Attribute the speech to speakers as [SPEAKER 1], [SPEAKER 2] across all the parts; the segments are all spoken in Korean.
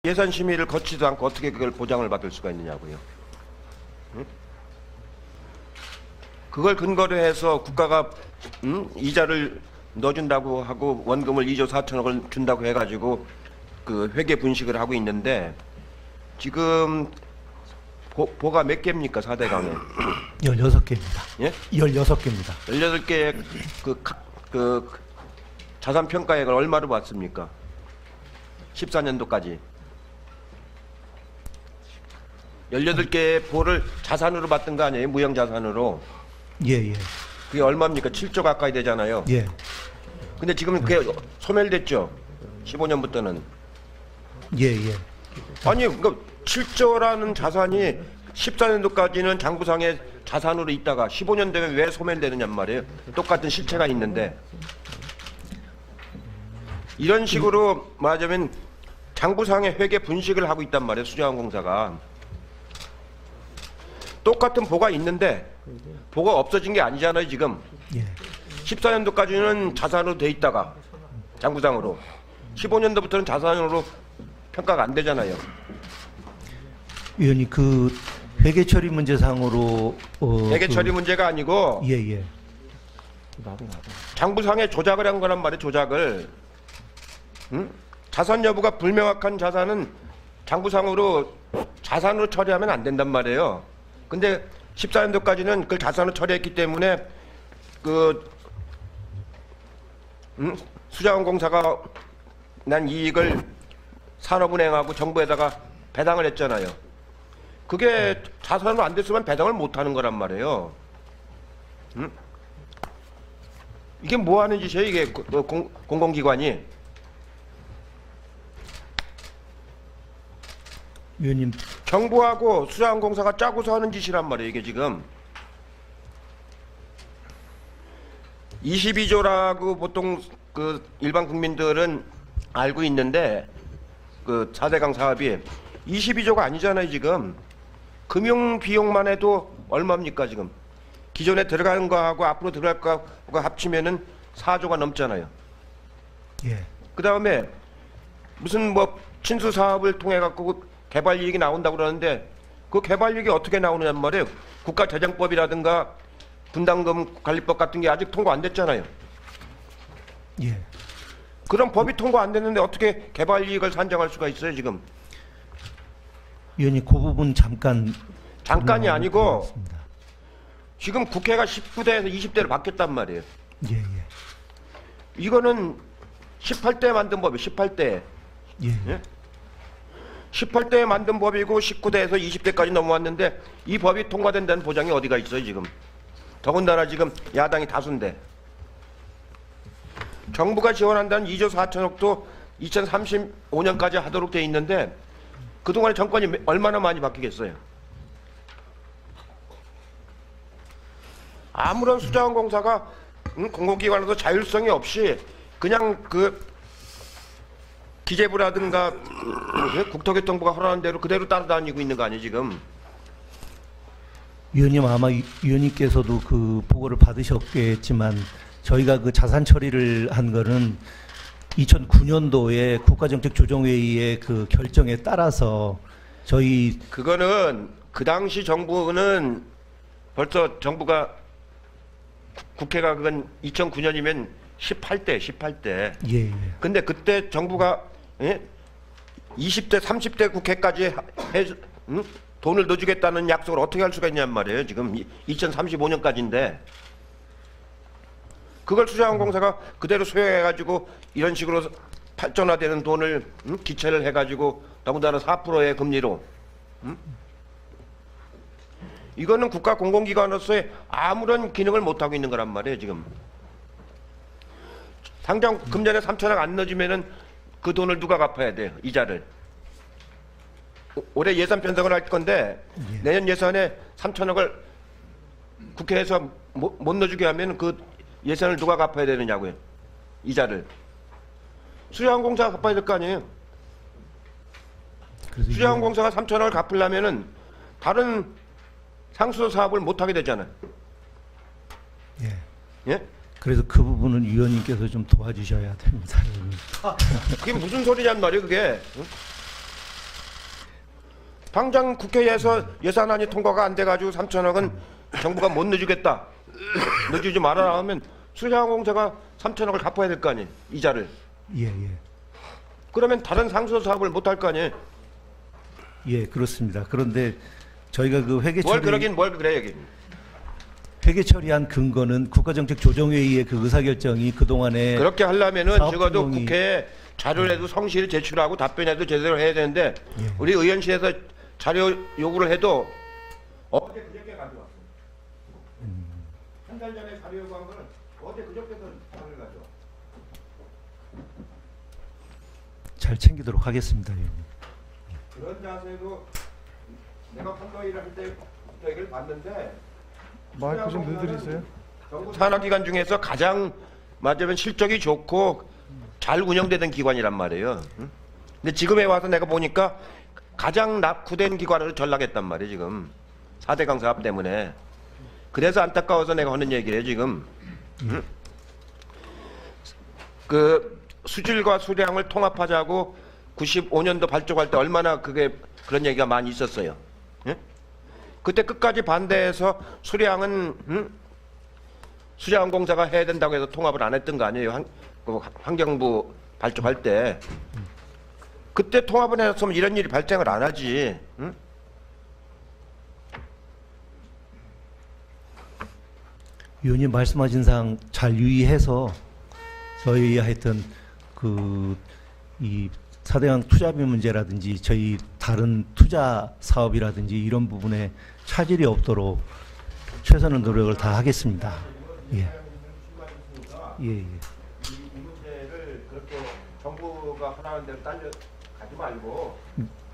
[SPEAKER 1] 예산 심의를 거치지도 않고 어떻게 그걸 보장을 받을 수가 있느냐고요. 응? 그걸 근거로 해서 국가가 이자를 넣어준다고 하고 원금을 2조 4천억을 준다고 해가지고 그 회계 분식을 하고 있는데 지금 보가 몇 개입니까 4대강에?
[SPEAKER 2] 16개입니다.
[SPEAKER 1] 예?
[SPEAKER 2] 16개입니다.
[SPEAKER 1] 18개의 그 자산 평가액을 얼마로 받습니까? 14년도까지 18개의 보를 자산으로 받던 거 아니에요? 무형자산으로.
[SPEAKER 2] 예, 예.
[SPEAKER 1] 그게 얼마입니까? 7조 가까이 되잖아요.
[SPEAKER 2] 예.
[SPEAKER 1] 근데 지금 그게 소멸됐죠? 15년부터는.
[SPEAKER 2] 예, 예.
[SPEAKER 1] 아니, 그러니까 7조라는 자산이 14년도까지는 장부상의 자산으로 있다가 15년 되면 왜 소멸되느냐 말이에요. 똑같은 실체가 있는데. 이런 식으로 말하자면 장부상의 회계 분식을 하고 있단 말이에요. 수자원공사가. 똑같은 보가 있는데 보가 없어진 게 아니잖아요. 지금.
[SPEAKER 2] 예.
[SPEAKER 1] 14년도까지는 자산으로 돼 있다가 장부상으로 15년도부터는 자산으로 평가가 안 되잖아요.
[SPEAKER 2] 위원님 그 회계 처리 문제상으로
[SPEAKER 1] 회계 처리 문제가 아니고
[SPEAKER 2] 예, 예.
[SPEAKER 1] 장부상에 조작을 한 거란 말이에요. 조작을. 응? 자산 여부가 불명확한 자산은 장부상으로 자산으로 처리하면 안 된단 말이에요. 근데 14년도까지는 그걸 자산으로 처리했기 때문에 수자원공사가 난 이익을 산업은행하고 정부에다가 배당을 했잖아요. 그게 자산으로 안 됐으면 배당을 못 하는 거란 말이에요. 응? 이게 뭐 하는 짓이에요, 이게 공공기관이.
[SPEAKER 2] 위원님
[SPEAKER 1] 정부하고 수자원공사가 짜고서 하는 짓이란 말이에요, 이게 지금. 22조라고 보통 그 일반 국민들은 알고 있는데 그 4대강 사업이 22조가 아니잖아요, 지금. 금융 비용만 해도 얼마입니까, 지금? 기존에 들어가는 거하고 앞으로 들어갈 거하고 합치면은 4조가 넘잖아요.
[SPEAKER 2] 예.
[SPEAKER 1] 그다음에 무슨 뭐 친수 사업을 통해 갖고 개발 이익이 나온다고 그러는데 그 개발 이익이 어떻게 나오느냐 말이에요. 국가재정법이라든가 분담금 관리법 같은 게 아직 통과 안 됐잖아요.
[SPEAKER 2] 예.
[SPEAKER 1] 그런 법이 통과 안 됐는데 어떻게 개발 이익을 산정할 수가 있어요, 지금?
[SPEAKER 2] 위원님 그 부분 잠깐이
[SPEAKER 1] 잠깐이 아니고
[SPEAKER 2] 드리겠습니다.
[SPEAKER 1] 지금 국회가 19대에서 20대로 바뀌었단 말이에요.
[SPEAKER 2] 예, 예.
[SPEAKER 1] 이거는 18대 만든 법이에요. 18대.
[SPEAKER 2] 예.
[SPEAKER 1] 예? 18대에 만든 법이고 19대에서 20대까지 넘어왔는데 이 법이 통과된다는 보장이 어디가 있어요, 지금? 더군다나 지금 야당이 다수인데. 정부가 지원한다는 2조 4천억도 2035년까지 하도록 돼 있는데 그동안에 정권이 얼마나 많이 바뀌겠어요? 아무런 수자원공사가 공공기관에서 자율성이 없이 그냥 그 기재부라든가 국토교통부가 허락한 대로 그대로 따라다니고 있는 거 아니에요, 지금?
[SPEAKER 2] 위원님 아마 위원님께서도 그 보고를 받으셨겠지만 저희가 그 자산 처리를 한 거는 2009년도에 국가정책조정회의의 그 결정에 따라서 저희
[SPEAKER 1] 그거는 그 당시 정부는 벌써 정부가 국회가 그건 2009년이면 18대.
[SPEAKER 2] 예, 예.
[SPEAKER 1] 근데 그때 정부가 20대, 30대 국회까지 돈을 넣어주겠다는 약속을 어떻게 할 수가 있냔 말이에요. 지금 2035년까지인데 그걸 수자원공사가 그대로 소용해가지고 이런 식으로 발전화되는 돈을 기체를 해가지고 더군다나 4%의 금리로 이거는 국가 공공기관으로서의 아무런 기능을 못하고 있는 거란 말이에요, 지금. 당장 금년에 3천억 안 넣어주면은 그 돈을 누가 갚아야 돼요, 이자를. 올해 예산 편성을 할 건데 내년 예산에 3천억을 국회에서 못 넣어주게 하면 그 예산을 누가 갚아야 되느냐고요, 이자를. 수자원공사가 갚아야 될 거 아니에요. 수자원공사가 3천억을 갚으려면은 다른 상수 사업을 못 하게 되잖아요.
[SPEAKER 2] 예.
[SPEAKER 1] 예?
[SPEAKER 2] 그래서 그 부분은 위원님께서 좀 도와주셔야 됩니다.
[SPEAKER 1] 그게 무슨 소리냔 말이에요, 그게. 응? 당장 국회에서 예산안이 통과가 안 돼가지고 3천억은 정부가 못 넣어주겠다. 넣어주지 말아라 하면 수자원공사가 3천억을 갚아야 될 거 아니에요. 이자를.
[SPEAKER 2] 예, 예.
[SPEAKER 1] 그러면 다른 상수 사업을 못 할 거 아니에요.
[SPEAKER 2] 예, 그렇습니다. 그런데 저희가 그
[SPEAKER 1] 뭘 그러긴 뭘 그래 여기.
[SPEAKER 2] 회계 처리한 근거는 국가정책조정회의의 그 의사결정이 그동안에
[SPEAKER 1] 그렇게 하려면은
[SPEAKER 2] 사업
[SPEAKER 1] 적어도
[SPEAKER 2] 분명히-
[SPEAKER 1] 국회에 자료라도 성실히 제출하고 답변해도 제대로 해야 되는데
[SPEAKER 2] 예.
[SPEAKER 1] 우리 의원실에서 자료 요구를 해도 어제 그저께 가져왔어요. 한 달 전에 자료 요구한 거는 어제 그저께서 자료를 가져와.
[SPEAKER 2] 잘 챙기도록 하겠습니다. 예.
[SPEAKER 1] 그런 자세도 내가 판도일을 할 때부터 얘기를 봤는데
[SPEAKER 3] 마이크 좀 늘리세요.
[SPEAKER 1] 정부 산하기관 중에서 가장 맞으면 실적이 좋고 잘 운영되던 기관이란 말이에요. 응? 근데 지금에 와서 내가 보니까 가장 낙후된 기관으로 전락했단 말이에요. 지금 4대강 사업 때문에. 그래서 안타까워서 내가 하는 얘기예요. 지금 응? 그 수질과 수량을 통합하자고 95년도 발족할 때 얼마나 그런 얘기가 많이 있었어요. 응? 그때 끝까지 반대해서 수량은 수자원공사가 해야 된다고 해서 통합을 안 했던 거 아니에요. 환경부 발족할 때. 그때 통합을 했으면 이런 일이 발생을 안 하지. 응?
[SPEAKER 2] 위원님 말씀하신 사항 잘 유의해서 저희 하여튼 이 4대강 투자비 문제라든지 저희 다른 투자 사업이라든지 이런 부분에 차질이 없도록 최선의 노력을 다 하겠습니다. 예. 예, 예.
[SPEAKER 1] 이 문제를 그렇게 정부가 하라는 대로 딸려 가지 말고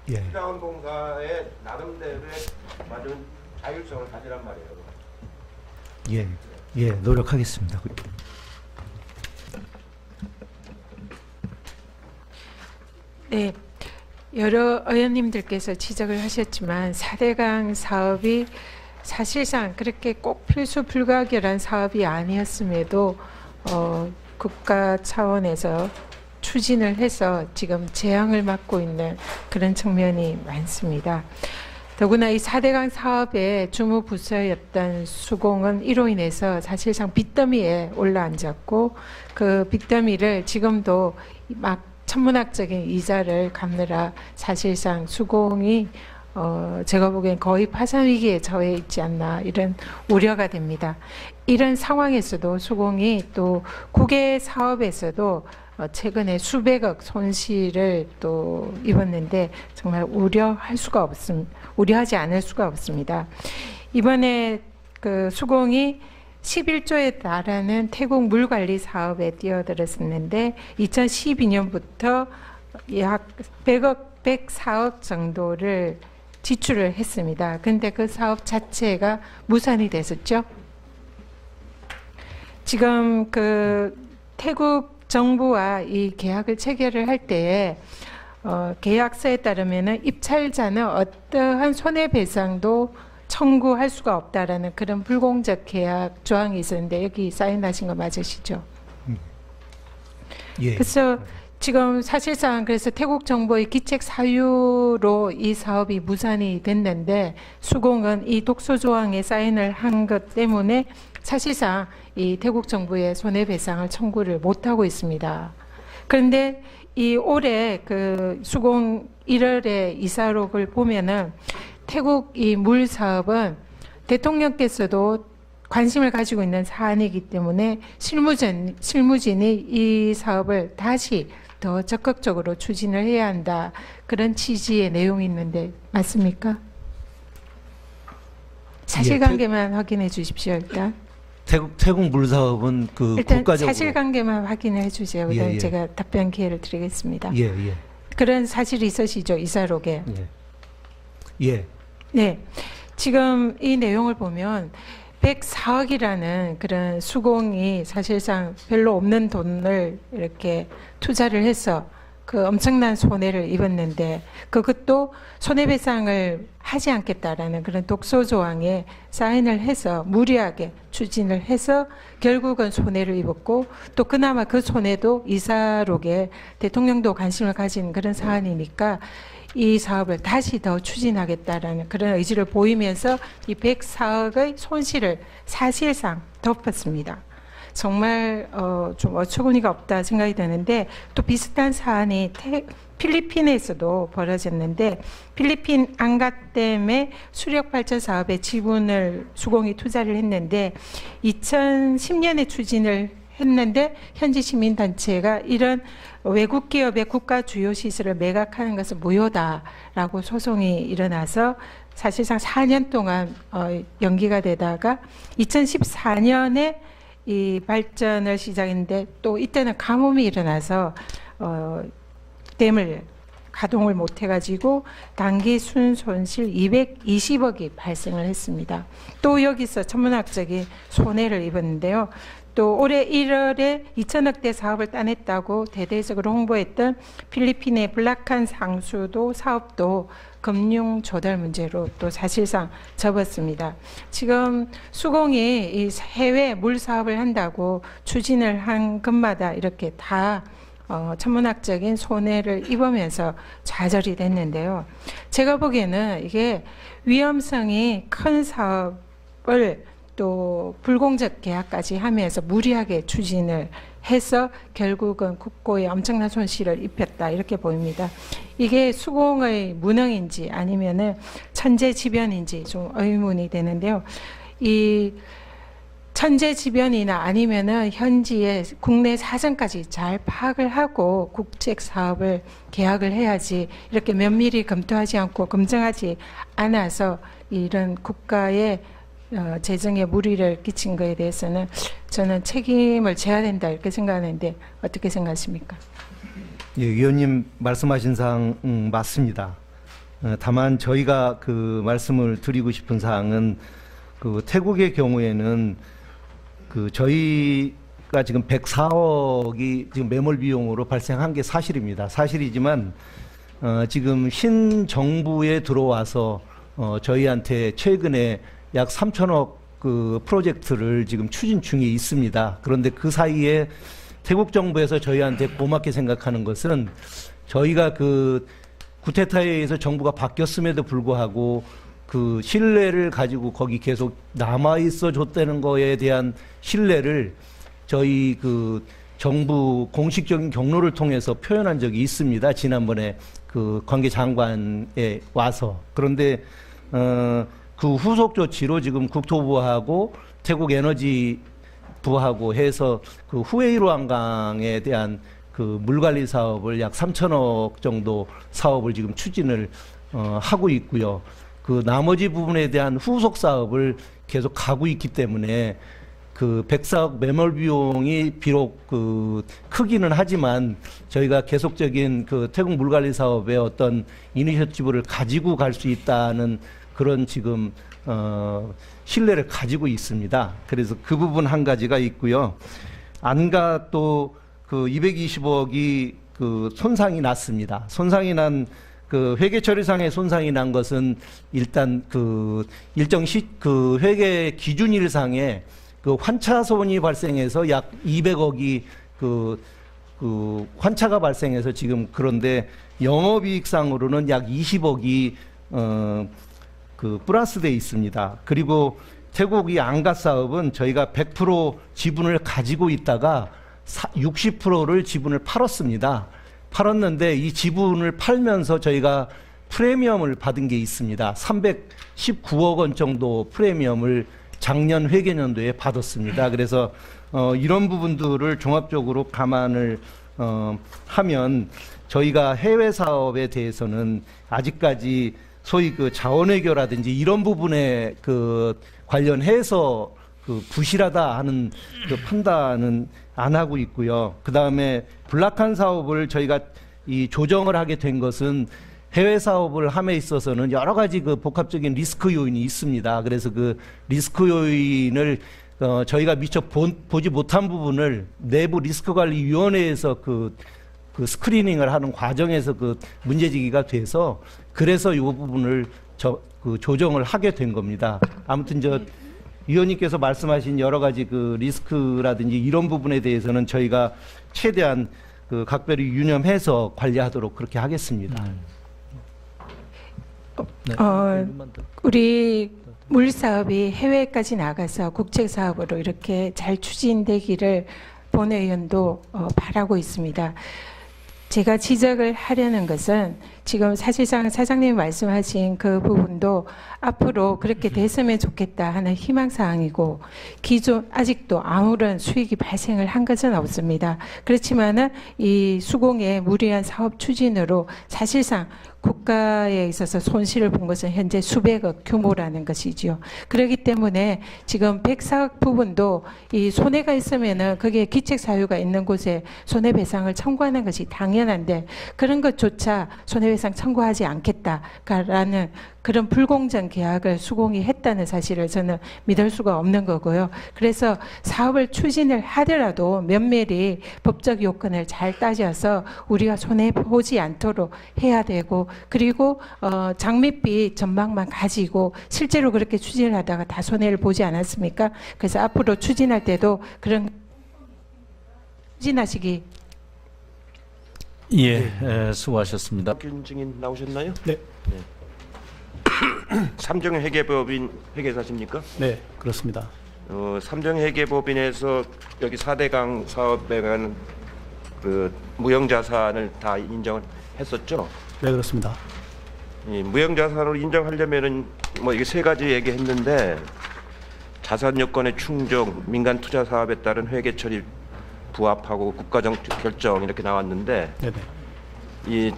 [SPEAKER 2] 예.
[SPEAKER 1] 수자원공사의 나름대로의 맞은 자율성을 가지란 말이에요.
[SPEAKER 2] 예. 예, 노력하겠습니다.
[SPEAKER 4] 네, 여러 의원님들께서 지적을 하셨지만 4대강 사업이 사실상 그렇게 꼭 필수 불가결한 사업이 아니었음에도 국가 차원에서 추진을 해서 지금 재앙을 맞고 있는 그런 측면이 많습니다. 더구나 이 4대강 사업의 주무 부서였던 수공은 이로 인해서 사실상 빚더미에 올라앉았고 그 빚더미를 지금도 막 천문학적인 이자를 갚느라 사실상 수공이 제가 보기엔 거의 파산 위기에 처해 있지 않나 이런 우려가 됩니다. 이런 상황에서도 수공이 또 국외 사업에서도 최근에 수백억 손실을 또 입었는데 정말 우려하지 않을 수가 없습니다. 이번에 그 수공이 11조에 달하는 태국 물관리 사업에 뛰어들었었는데 2012년부터 약 104억 정도를 지출을 했습니다. 근데 그 사업 자체가 무산이 됐었죠. 지금 그 태국 정부와 이 계약을 체결을 할 때에 계약서에 따르면은 입찰자는 어떠한 손해배상도 청구할 수가 없다라는 그런 불공적 계약 조항이 있었는데 여기 사인하신 거 맞으시죠?
[SPEAKER 2] 예.
[SPEAKER 4] 그래서 지금 사실상 그래서 태국 정부의 기책 사유로 이 사업이 무산이 됐는데 수공은 이 독소 조항에 사인을 한 것 때문에 사실상 이 태국 정부의 손해배상을 청구를 못 하고 있습니다. 그런데 이 올해 그 수공 1월에 이사록을 보면은 태국 이 물 사업은 대통령께서도 관심을 가지고 있는 사안이기 때문에 실무진이 이 사업을 다시 더 적극적으로 추진을 해야 한다. 그런 취지의 내용이 있는데 맞습니까? 사실관계만 확인해 주십시오. 일단
[SPEAKER 2] 태국 물 사업은 그
[SPEAKER 4] 일단
[SPEAKER 2] 국가적으로
[SPEAKER 4] 사실관계만 확인해 주세요.
[SPEAKER 2] 예,
[SPEAKER 4] 그다음
[SPEAKER 2] 예.
[SPEAKER 4] 제가 답변 기회를 드리겠습니다.
[SPEAKER 2] 예, 예.
[SPEAKER 4] 그런 사실이 있으시죠? 이사록에.
[SPEAKER 2] 예. 예.
[SPEAKER 4] 네. 지금 이 내용을 보면 104억이라는 그런 수공이 사실상 별로 없는 돈을 이렇게 투자를 해서 그 엄청난 손해를 입었는데 그것도 손해배상을 하지 않겠다라는 그런 독소 조항에 사인을 해서 무리하게 추진을 해서 결국은 손해를 입었고 또 그나마 그 손해도 이사록에 대통령도 관심을 가진 그런 사안이니까 이 사업을 다시 더 추진하겠다라는 그런 의지를 보이면서 이 104억의 손실을 사실상 덮었습니다. 정말 좀 어처구니가 없다 생각이 드는데 또 비슷한 사안이 필리핀에서도 벌어졌는데 필리핀 앙가댐의 수력발전 사업에 지분을 수공이 투자를 했는데 2010년에 추진을 했는데 현지 시민단체가 이런 외국 기업의 국가 주요 시설을 매각하는 것은 무효다라고 소송이 일어나서 사실상 4년 동안 연기가 되다가 2014년에 이 발전을 시작했는데 또 이때는 가뭄이 일어나서 댐을 가동을 못 해가지고 단기 순손실 220억이 발생을 했습니다. 또 여기서 천문학적인 손해를 입었는데요. 또 올해 1월에 2천억대 사업을 따냈다고 대대적으로 홍보했던 필리핀의 블라칸 상수도 사업도 금융 조달 문제로 또 사실상 접었습니다. 지금 수공이 이 해외 물 사업을 한다고 추진을 한 것마다 이렇게 다 천문학적인 손해를 입으면서 좌절이 됐는데요. 제가 보기에는 이게 위험성이 큰 사업을 또 불공적 계약까지 하면서 무리하게 추진을 해서 결국은 국고에 엄청난 손실을 입혔다 이렇게 보입니다. 이게 수공의 무능인지 아니면은 천재지변인지 좀 의문이 되는데요. 이 천재지변이나 아니면은 현지의 국내 사정까지 잘 파악을 하고 국책 사업을 계약을 해야지 이렇게 면밀히 검토하지 않고 검증하지 않아서 이런 국가의 재정에 무리를 끼친 것에 대해서는 저는 책임을 져야 된다 이렇게 생각하는데 어떻게 생각하십니까?
[SPEAKER 2] 예, 위원님 말씀하신 사항 맞습니다. 다만 저희가 그 말씀을 드리고 싶은 사항은 그 태국의 경우에는 그 저희가 지금 104억이 지금 매몰 비용으로 발생한 게 사실입니다. 사실이지만 지금 신 정부에 들어와서 저희한테 최근에 약 3천억 그 프로젝트를 지금 추진 중에 있습니다. 그런데 그 사이에 태국 정부에서 저희한테 고맙게 생각하는 것은 저희가 그 쿠데타에 의해서 정부가 바뀌었음에도 불구하고 그 신뢰를 가지고 거기 계속 남아 있어 줬다는 거에 대한 신뢰를 저희 그 정부 공식적인 경로를 통해서 표현한 적이 있습니다. 지난번에 그 관계 장관에 와서. 그런데 그 후속 조치로 지금 국토부하고 태국 에너지부하고 해서 그 후웨이로 한강에 대한 그 물관리 사업을 약 3천억 정도 사업을 지금 추진을 하고 있고요. 그 나머지 부분에 대한 후속 사업을 계속 가고 있기 때문에 그 104억 매몰 비용이 비록 그 크기는 하지만 저희가 계속적인 그 태국 물관리 사업의 어떤 이니셔티브를 가지고 갈 수 있다는 그런 지금 신뢰를 가지고 있습니다. 그래서 그 부분 한 가지가 있고요. 안가 또 그 220억이 그 손상이 났습니다. 손상이 난 그 회계 처리상의 손상이 난 것은 일단 그 일정 그 회계 기준일상에 그 환차손이 발생해서 약 200억이 그 환차가 발생해서 지금 그런데 영업이익상으로는 약 20억이 그 플러스돼 있습니다. 그리고 태국 이 안가 사업은 저희가 100% 지분을 가지고 있다가 60%를 지분을 팔았습니다. 팔았는데 이 지분을 팔면서 저희가 프리미엄을 받은 게 있습니다. 319억 원 정도 프리미엄을 작년 회계년도에 받았습니다. 그래서 이런 부분들을 종합적으로 감안을 하면 저희가 해외 사업에 대해서는 아직까지 소위 그 자원외교라든지 이런 부분에 그 관련해서 그 부실하다 하는 그 판단은 안 하고 있고요. 그 다음에 블라칸 사업을 저희가 이 조정을 하게 된 것은 해외 사업을 함에 있어서는 여러 가지 그 복합적인 리스크 요인이 있습니다. 그래서 그 리스크 요인을 저희가 미처 보지 못한 부분을 내부 리스크관리위원회에서 그 스크리닝을 하는 과정에서 그 문제제기가 돼서 그래서 이 부분을 그 조정을 하게 된 겁니다. 아무튼 위원님께서 말씀하신 여러 가지 그 리스크라든지 이런 부분에 대해서는 저희가 최대한 그 각별히 유념해서 관리하도록 그렇게 하겠습니다.
[SPEAKER 4] 우리 물 사업이 해외까지 나가서 국책 사업으로 이렇게 잘 추진되기를 본회의원도 바라고 있습니다. 제가 지적을 하려는 것은 지금 사실상 사장님 말씀하신 그 부분도 앞으로 그렇게 됐으면 좋겠다 하는 희망사항이고 기존 아직도 아무런 수익이 발생을 한 것은 없습니다. 그렇지만은 이 수공의 무리한 사업 추진으로 사실상 국가에 있어서 손실을 본 것은 현재 수백억 규모라는 것이지요. 그렇기 때문에 지금 백사억 부분도 이 손해가 있으면은 그게 기책 사유가 있는 곳에 손해배상을 청구하는 것이 당연한데 그런 것조차 손해배상 청구하지 않겠다라는 그런 불공정 계약을 수공이 했다는 사실을 저는 믿을 수가 없는 거고요. 그래서 사업을 추진을 하더라도 면밀히 법적 요건을 잘 따져서 우리가 손해 보지 않도록 해야 되고 그리고 장밋빛 전망만 가지고 실제로 그렇게 추진을 하다가 다 손해를 보지 않았습니까? 그래서 앞으로 추진할 때도 그런 추진하시기.
[SPEAKER 5] 예, 수고하셨습니다.
[SPEAKER 1] 박균 증인 나오셨나요?
[SPEAKER 6] 네.
[SPEAKER 1] 삼정회계법인 회계사십니까?
[SPEAKER 6] 네, 그렇습니다.
[SPEAKER 1] 삼정회계법인에서 여기 4대강 사업에 관한 그 무형자산을 다 인정을 했었죠.
[SPEAKER 6] 네, 그렇습니다.
[SPEAKER 1] 이 무형자산으로 인정하려면은 뭐 이게 세 가지 얘기했는데 자산 요건의 충족, 민간 투자 사업에 따른 회계 처리 부합하고 국가정책 결정 이렇게 나왔는데
[SPEAKER 6] 네, 네.
[SPEAKER 1] 이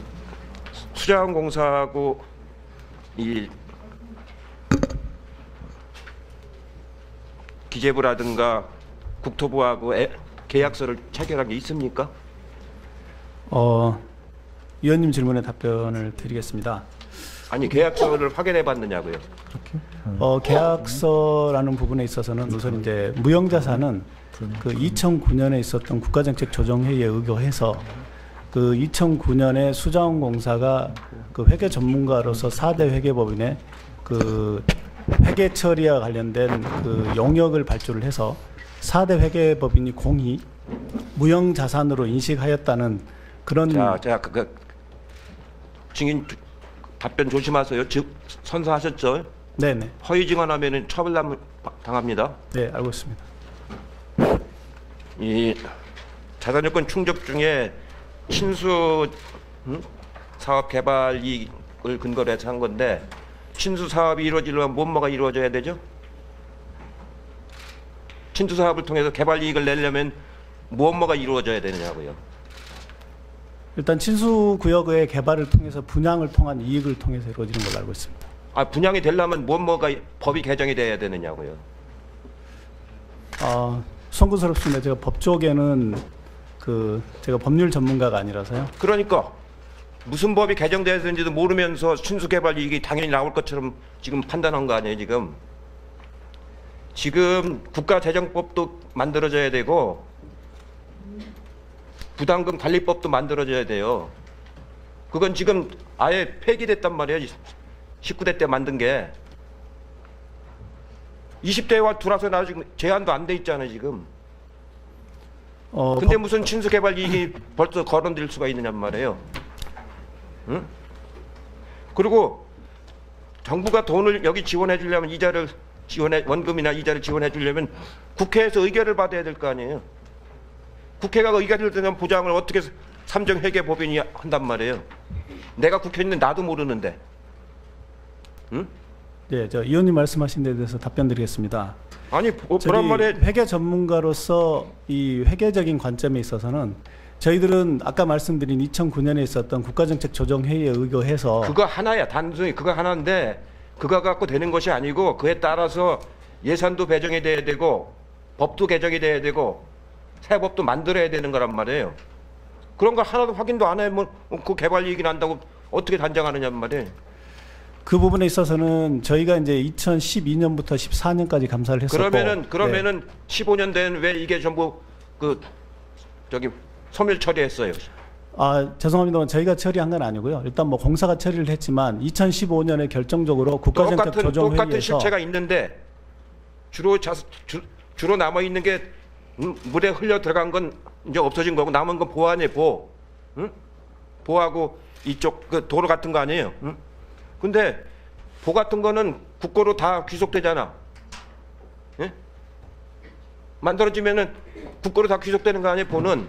[SPEAKER 1] 수자원공사하고 이 기재부라든가 국토부하고 계약서를 체결한 게 있습니까?
[SPEAKER 6] 위원님 질문에 답변을 드리겠습니다.
[SPEAKER 1] 아니 계약서를 확인해 봤느냐고요.
[SPEAKER 6] 계약서라는 부분에 있어서는 우선 이제 무형자산은 그 2009년에 있었던 국가정책 조정회의에 의거해서 그 2009년에 수자원공사가 그 회계 전문가로서 4대 회계법인의 그 회계 처리와 관련된 그 용역을 발주를 해서 4대 회계법인이 공히 무형자산으로 인식하였다는 그런.
[SPEAKER 1] 자, 증인 답변 조심하세요. 즉 선서하셨죠?
[SPEAKER 6] 네네.
[SPEAKER 1] 허위 증언하면은 처벌 당합니다.
[SPEAKER 6] 네, 알고 있습니다.
[SPEAKER 1] 이 자산 요건 충족 중에 친수 사업 개발 이익을 근거로 해서 한 건데 친수 사업이 이루어지려면 뭐가 이루어져야 되죠? 친수 사업을 통해서 개발 이익을 내려면 뭐가 이루어져야 되느냐고요.
[SPEAKER 6] 일단 친수구역의 개발을 통해서 분양을 통한 이익을 통해서 이루어지는 걸로 알고 있습니다.
[SPEAKER 1] 아 분양이 되려면 뭐가 법이 개정이 돼야 되느냐고요.
[SPEAKER 6] 송구스럽습니다. 제가 법 쪽에는 제가 법률 전문가가 아니라서요.
[SPEAKER 1] 그러니까 무슨 법이 개정돼야 되는지도 모르면서 친수 개발 이익이 당연히 나올 것처럼 지금 판단한 거 아니에요, 지금. 지금 국가재정법도 만들어져야 되고 부담금 관리법도 만들어져야 돼요. 그건 지금 아예 폐기됐단 말이에요. 19대 때 만든 게. 20대와 들어와서 나 지금 제한도 안 돼 있잖아요, 지금. 근데 무슨 친수 개발 이익이 벌써 거론될 수가 있느냔 말이에요. 응? 그리고 정부가 돈을 여기 지원해 주려면 이자를 원금이나 이자를 지원해 주려면 국회에서 의결을 받아야 될 거 아니에요. 국회가 의결을 되면 보장을 어떻게 삼정회계법인이 한단 말이에요. 내가 국회의원인데 나도 모르는데. 응?
[SPEAKER 6] 네, 저 의원님 말씀하신 데 대해서 답변드리겠습니다.
[SPEAKER 1] 아니 그런 말에
[SPEAKER 6] 회계 전문가로서 이 회계적인 관점에 있어서는 저희들은 아까 말씀드린 2009년에 있었던 국가정책 조정회의에 의거해서
[SPEAKER 1] 그거 하나야. 단순히 그거 하나인데 그거 갖고 되는 것이 아니고 그에 따라서 예산도 배정이 돼야 되고 법도 개정이 돼야 되고 새 법도 만들어야 되는 거란 말이에요. 그런 거 하나도 확인도 안 하면 그 개발 이익이 난다고 어떻게 단정하느냐 말이에요.
[SPEAKER 6] 그 부분에 있어서는 저희가 이제 2012년부터 14년까지 감사를 했었고
[SPEAKER 1] 그러면은 15년 된 왜 이게 전부 소멸 처리했어요?
[SPEAKER 6] 죄송합니다만 저희가 처리한 건 아니고요. 일단 뭐 공사가 처리를 했지만 2015년에 결정적으로 국가정책 조정회의에서
[SPEAKER 1] 똑같은 실체가 있는데 주로 남아 있는 게 물에 흘려 들어간 건 이제 없어진 거고 남은 건 보안에 응? 보하고 이쪽 그 도로 같은 거 아니에요? 응? 근데 보 같은 거는 국고로 다 귀속되잖아. 예? 만들어지면은 국고로 다 귀속되는 거 아니에요? 보는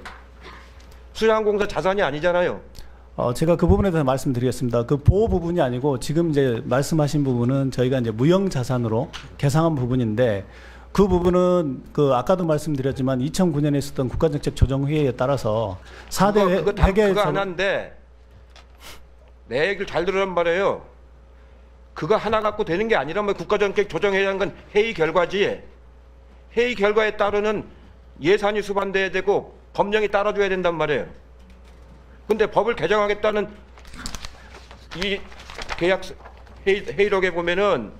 [SPEAKER 1] 수자원공사 자산이 아니잖아요.
[SPEAKER 6] 제가 그 부분에 대해서 말씀드리겠습니다. 그 보호 부분이 아니고 지금 이제 말씀하신 부분은 저희가 이제 무형 자산으로 계상한 부분인데 그 부분은 그 아까도 말씀드렸지만 2009년에 있었던 국가정책 조정회의에 따라서 4대
[SPEAKER 1] 그거 하나인데 내 얘기를 잘 들으란 말이에요. 그거 하나 갖고 되는 게 아니라면 국가정책 조정회의라는 건 회의 결과지. 회의 결과에 따르는 예산이 수반돼야 되고 법령이 따라줘야 된단 말이에요. 근데 법을 개정하겠다는 이 계약 회의록에 보면은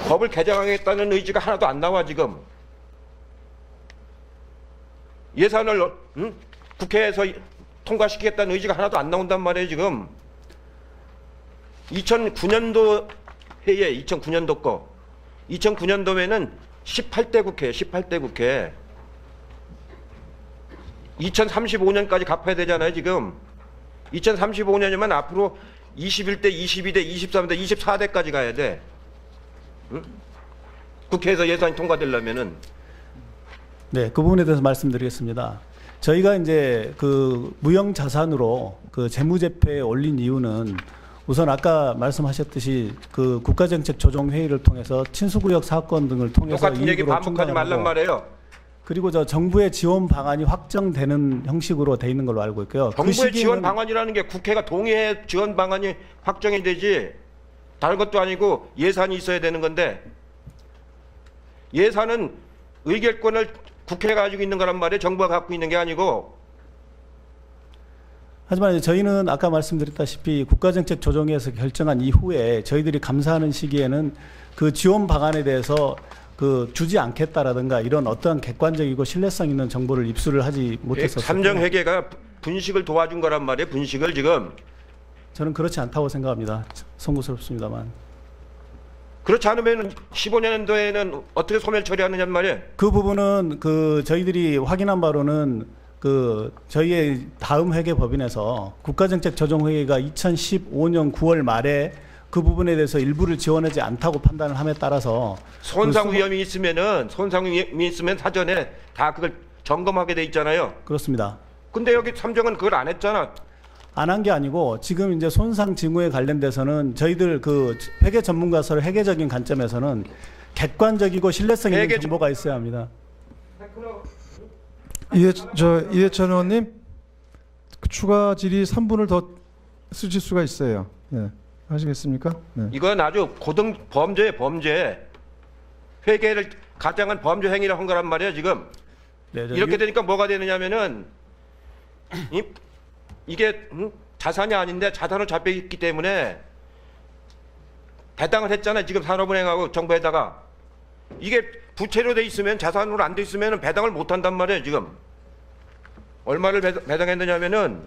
[SPEAKER 1] 법을 개정하겠다는 의지가 하나도 안 나와 지금. 예산을 국회에서 통과시키겠다는 의지가 하나도 안 나온단 말이에요 지금. 2009년도 회의에 2009년도 거. 2009년도에는 18대 국회, 18대 국회. 2035년까지 갚아야 되잖아요 지금. 2035년이면 앞으로 21대, 22대, 23대, 24대까지 가야 돼. 응? 국회에서 예산이 통과되려면은.
[SPEAKER 6] 네, 그 부분에 대해서 말씀드리겠습니다. 저희가 이제 그 무형 자산으로 그 재무제표에 올린 이유는 우선 아까 말씀하셨듯이 그 국가정책 조정회의를 통해서 친수구역 사건 등을 통해서
[SPEAKER 1] 똑같은 얘기
[SPEAKER 6] 이익으로
[SPEAKER 1] 반복하지 말란
[SPEAKER 6] 충당하고
[SPEAKER 1] 말이에요.
[SPEAKER 6] 그리고 저 정부의 지원 방안이 확정되는 형식으로 돼 있는 걸로 알고 있고요.
[SPEAKER 1] 정부의 지원 방안이라는 게 국회가 동의해 지원 방안이 확정이 되지 다른 것도 아니고 예산이 있어야 되는 건데 예산은 의결권을 국회가 가지고 있는 거란 말이에요. 정부가 갖고 있는 게 아니고.
[SPEAKER 6] 하지만 이제 저희는 아까 말씀드렸다시피 국가정책 조정회에서 결정한 이후에 저희들이 감사하는 시기에는 그 지원 방안에 대해서 그 주지 않겠다라든가 이런 어떠한 객관적이고 신뢰성 있는 정보를 입수를 하지 못했었어요.
[SPEAKER 1] 삼정회계가 분식을 도와준 거란 말이에요. 분식을 지금.
[SPEAKER 6] 저는 그렇지 않다고 생각합니다. 송구스럽습니다만.
[SPEAKER 1] 그렇지 않으면 15년도에는 어떻게 소멸 처리하느냐는 말이에요.
[SPEAKER 6] 그 부분은 그 저희들이 확인한 바로는 그 저희의 다음 회계법인에서 국가정책 조정회의가 2015년 9월 말에 그 부분에 대해서 일부를 지원하지 않다고 판단을 함에 따라서
[SPEAKER 1] 손상 위험이 있으면은 손상 위험이 있으면 사전에 다 그걸 점검하게 돼 있잖아요.
[SPEAKER 6] 그렇습니다.
[SPEAKER 1] 근데 여기 삼정은 그걸 안 했잖아.
[SPEAKER 6] 안 한 게 아니고 지금 이제 손상 징후에 관련돼서는 저희들 그 회계 전문가서의 회계적인 관점에서는 객관적이고 신뢰성 있는
[SPEAKER 1] 회계
[SPEAKER 6] 정보가 있어야 합니다.
[SPEAKER 3] 이해찬 의원님 그 추가 질의 3분을 더 쓰실 수가 있어요. 네. 하시겠습니까? 네.
[SPEAKER 1] 이건 아주 고등 범죄에 범죄. 회계를 가장한 범죄 행위를 한 거란 말이에요 지금.
[SPEAKER 6] 네,
[SPEAKER 1] 이렇게 되니까 뭐가 되느냐면은 이게 자산이 아닌데 자산으로 잡혀 있기 때문에 배당을 했잖아요 지금 산업은행하고 정부에다가. 이게 부채로 돼 있으면 자산으로 안 돼 있으면 배당을 못 한단 말이에요 지금. 얼마를 배당했느냐면은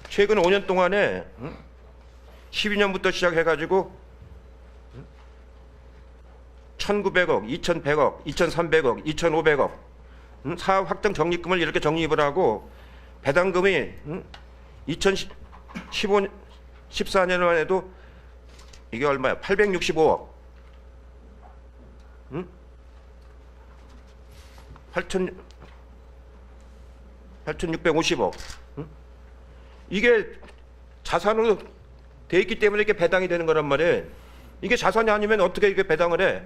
[SPEAKER 1] 최근 5년 동안에 12년부터 시작해가지고 1,900억, 2,100억, 2,300억, 2,500억 사업 확정 적립금을 이렇게 적립을 하고 배당금이 2015년 14년만 해도 이게 얼마야? 865억. 8,650억. 이게 자산으로 돼 있기 때문에 이게 배당이 되는 거란 말이에요. 이게 자산이 아니면 어떻게 이게 배당을 해?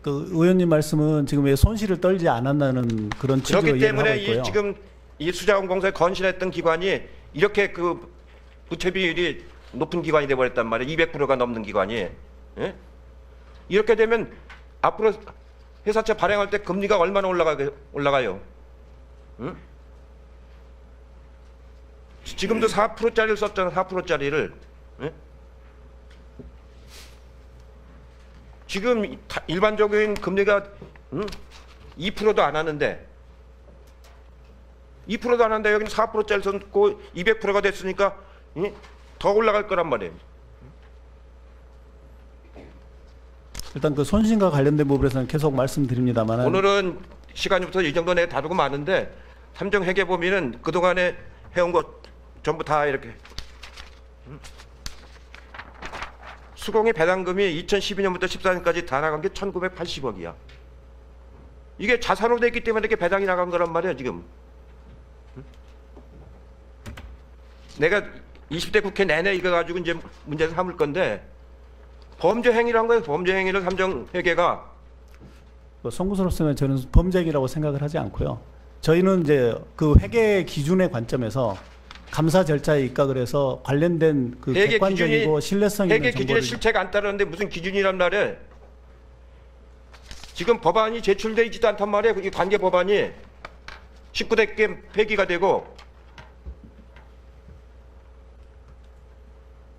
[SPEAKER 6] 그 의원님 말씀은 지금 왜 손실을 떨지 않았나는 그런 취지로
[SPEAKER 1] 그렇기
[SPEAKER 6] 이해를 하고
[SPEAKER 1] 때문에
[SPEAKER 6] 있고요.
[SPEAKER 1] 지금 이 수자원공사에 건실했던 기관이 이렇게 그 부채 비율이 높은 기관이 돼버렸단 말이에요. 200%가 넘는 기관이. 예? 이렇게 되면 앞으로 회사채 발행할 때 금리가 얼마나 올라가요? 응? 지금도 4%짜리를 썼잖아. 4%짜리를. 예? 지금 일반적인 금리가 2%도 안 하는데 2%도 안 하는데 여기는 4%짜리 썼고 200%가 됐으니까 더 올라갈 거란 말이에요.
[SPEAKER 6] 일단 그 손실과 관련된 부분에서는 계속 말씀드립니다만
[SPEAKER 1] 오늘은 시간부터 이 정도 내에 다루고 마는데 삼정 회계 보면은 그동안에 해온 거 전부 다 이렇게 수공의 배당금이 2012년부터 14년까지 다 나간 게 1980억이야. 이게 자산으로 됐기 때문에 이렇게 배당이 나간 거란 말이야 지금. 내가 20대 국회 내내 이거 가지고 이제 문제를 삼을 건데 범죄 행위를 한 거예요. 범죄 행위를 삼정회계가.
[SPEAKER 6] 송구스럽으면 저는 범죄이라고 생각을 하지 않고요. 저희는 이제 그 회계 기준의 관점에서 감사 절차에 입각을 해서 관련된 그
[SPEAKER 1] 회계
[SPEAKER 6] 객관적이고
[SPEAKER 1] 기준이-
[SPEAKER 6] 신뢰성 있는
[SPEAKER 1] 회계 기준의
[SPEAKER 6] 정보를
[SPEAKER 1] 실체가 안 따르는데 무슨 기준이란 말이야. 지금 법안이 제출되어 있지도 않단 말이야. 이 관계 법안이 19대 폐기가 되고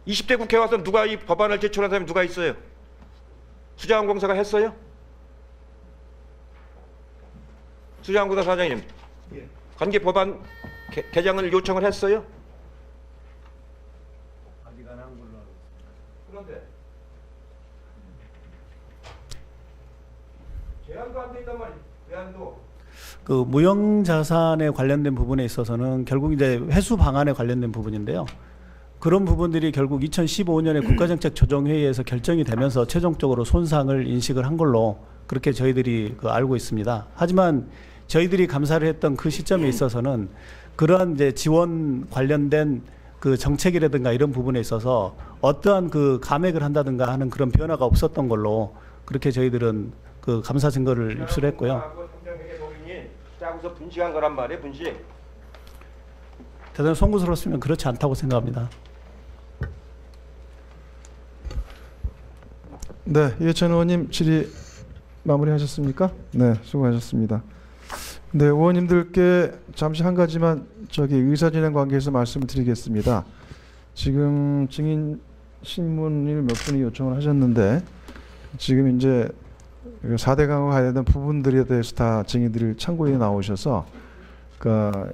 [SPEAKER 1] 20대 국회 와서 누가 이 법안을 제출한 사람이 누가 있어요? 수자원공사가 했어요? 수자원공사 사장님, 관계 법안 개정을 요청을 했어요? 아직 안 한 걸로 알고 있습니다. 그런데 제한도 안 돼 있단 말이에요. 제한도.
[SPEAKER 6] 그 무형 자산에 관련된 부분에 있어서는 결국 이제 회수 방안에 관련된 부분인데요. 그런 부분들이 결국 2015년에 국가정책 조정회의에서 결정이 되면서 최종적으로 손상을 인식을 한 걸로 그렇게 저희들이 알고 있습니다. 하지만 저희들이 감사를 했던 그 시점에 있어서는 그러한 이제 지원 관련된 그 정책이라든가 이런 부분에 있어서 어떠한 그 감액을 한다든가 하는 그런 변화가 없었던 걸로 그렇게 저희들은 그 감사 증거를 입수했고요.
[SPEAKER 1] 짜고서 분식한 거란 말이에요, 분식.
[SPEAKER 6] 대단히 송구스럽으면 그렇지 않다고 생각합니다.
[SPEAKER 3] 네, 이해찬 의원님 질의 마무리하셨습니까? 네, 수고하셨습니다. 네, 의원님들께 잠시 한 가지만 의사진행 관계에서 말씀을 드리겠습니다. 지금 증인 신문을 몇 분이 요청을 하셨는데 지금 이제 4대 강화가 해야 되는 부분들에 대해서 다 증인들이 참고인에 나오셔서 그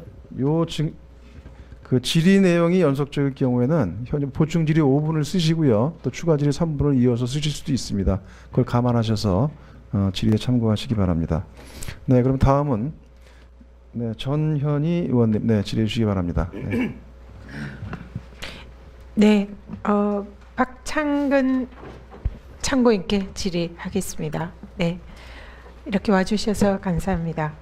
[SPEAKER 3] 질의 내용이 연속적일 경우에는 현재 보충 질의 5분을 쓰시고요. 또 추가 질의 3분을 이어서 쓰실 수도 있습니다. 그걸 감안하셔서 질의에 참고하시기 바랍니다. 네, 그럼 다음은 네, 전현희 의원님 질의해 주시기 바랍니다. 네.
[SPEAKER 4] 네, 박창근 참고인께 질의하겠습니다. 네, 이렇게 와주셔서 감사합니다.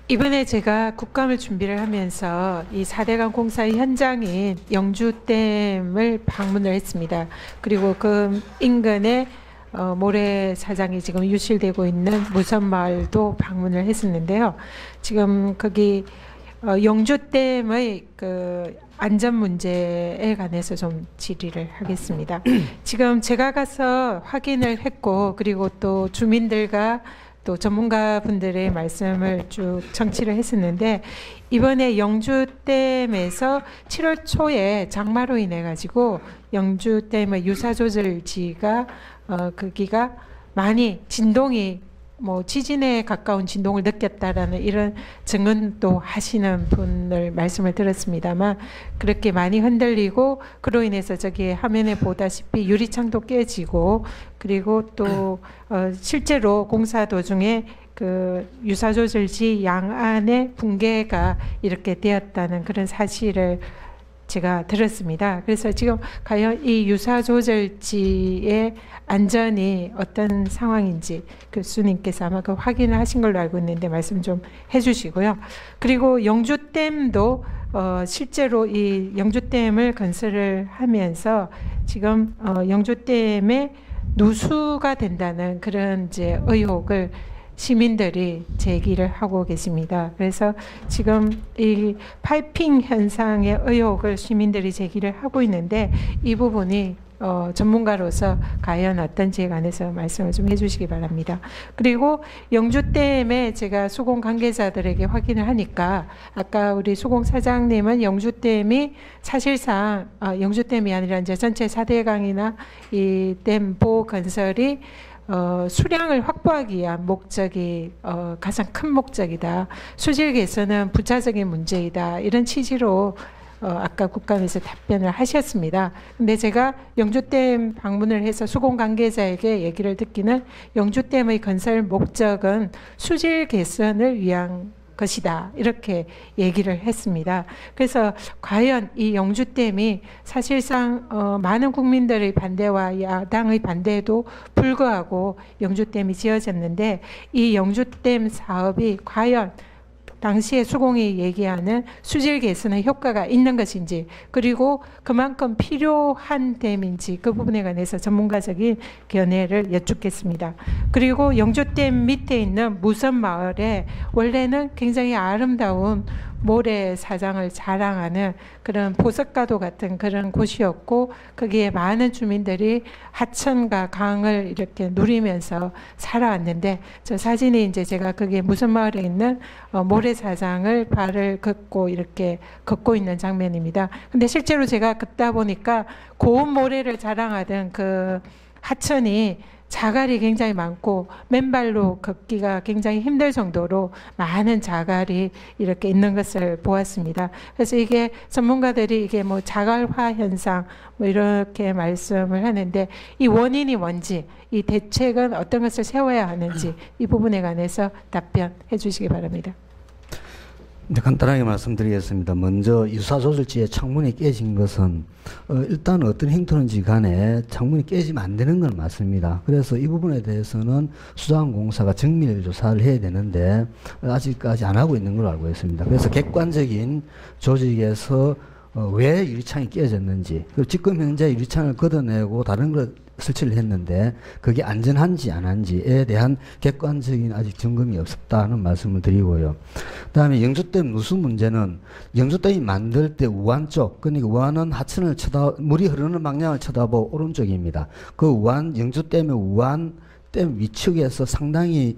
[SPEAKER 4] 이번에 제가 국감을 준비를 하면서 이 4대강 공사의 현장인 영주댐을 방문을 했습니다. 그리고 그 인근에 모래사장이 지금 유실되고 있는 무선마을도 방문을 했었는데요. 지금 거기 영주댐의 그 안전 문제에 관해서 좀 질의를 하겠습니다. 지금 제가 가서 확인을 했고 그리고 또 주민들과 또 전문가분들의 말씀을 쭉 청취를 했었는데 이번에 영주댐에서 7월 초에 장마로 인해 가지고 영주댐의 유사조절지가 거기가 많이 진동이 지진에 가까운 진동을 느꼈다라는 이런 증언도 하시는 분을 말씀을 들었습니다만 그렇게 많이 흔들리고 그로 인해서 저기 화면에 보다시피 유리창도 깨지고 그리고 또 실제로 공사 도중에 그 유사조절지 양안에 붕괴가 이렇게 되었다는 그런 사실을 제가 들었습니다. 그래서 지금 과연 이 유사조절지의 안전이 어떤 상황인지 교수님께서 아마 그 확인을 하신 걸로 알고 있는데 말씀 좀 해주시고요. 그리고 영주댐도 실제로 이 영주댐을 건설을 하면서 지금 영주댐에 누수가 된다는 그런 이제 의혹을 시민들이 제기를 하고 계십니다. 그래서 지금 이 파이핑 현상의 의혹을 시민들이 제기를 하고 있는데 이 부분이 전문가로서 과연 어떤지에 관해서 말씀을 좀 해주시기 바랍니다. 그리고 영주댐에 제가 수공 관계자들에게 확인을 하니까 아까 우리 수공 사장님은 영주댐이 사실상 영주댐이 아니라 이제 전체 4대강이나 이 댐 보호 건설이 수량을 확보하기 위한 목적이 가장 큰 목적이다. 수질 개선은 부차적인 문제이다. 이런 취지로 아까 국감에서 답변을 하셨습니다. 근데 제가 영주댐 방문을 해서 수공 관계자에게 얘기를 듣기는 영주댐의 건설 목적은 수질 개선을 위한 것이다 이렇게 얘기를 했습니다. 그래서 과연 이 영주댐이 사실상 많은 국민들의 반대와 야당의 반대에도 불구하고 영주댐이 지어졌는데 이 영주댐 사업이 과연 당시에 수공이 얘기하는 수질 개선의 효과가 있는 것인지 그리고 그만큼 필요한 댐인지 그 부분에 관해서 전문가적인 견해를 여쭙겠습니다. 그리고 영주댐 밑에 있는 무선마을에 원래는 굉장히 아름다운 모래사장을 자랑하는 그런 보석가도 같은 그런 곳이었고 거기에 많은 주민들이 하천과 강을 이렇게 누리면서 살아왔는데 저 사진이 이제 제가 거기에 무선마을에 있는 모래사장을 발을 걷고 이렇게 걷고 있는 장면입니다. 근데 실제로 제가 걷다 보니까 고운 모래를 자랑하던 그 하천이 자갈이 굉장히 많고 맨발로 걷기가 굉장히 힘들 정도로 많은 자갈이 이렇게 있는 것을 보았습니다. 그래서 이게 전문가들이 이게 뭐 자갈화 현상 뭐 이렇게 말씀을 하는데 이 원인이 뭔지 이 대책은 어떤 것을 세워야 하는지 이 부분에 관해서 답변해 주시기 바랍니다.
[SPEAKER 7] 네, 간단하게 말씀드리겠습니다. 먼저 유사조절지에 창문이 깨진 것은 일단 어떤 행토는지 간에 창문이 깨지면 안 되는 건 맞습니다. 그래서 이 부분에 대해서는 수자원공사가 정밀 조사를 해야 되는데 아직까지 안 하고 있는 걸로 알고 있습니다. 그래서 객관적인 조직에서 왜 유리창이 깨졌는지 그리고 지금 현재 유리창을 걷어내고 다른 걸 설치를 했는데 그게 안전한지 안 한지에 대한 객관적인 아직 점검이 없었다는 말씀을 드리고요. 그다음에 영주댐 누수 문제는 영주댐이 만들 때 우한 쪽 그러니까 우한은 하천을 물이 흐르는 방향을 쳐다보고 오른쪽입니다. 그 우한 영주댐의 우한 댐 위측에서 상당히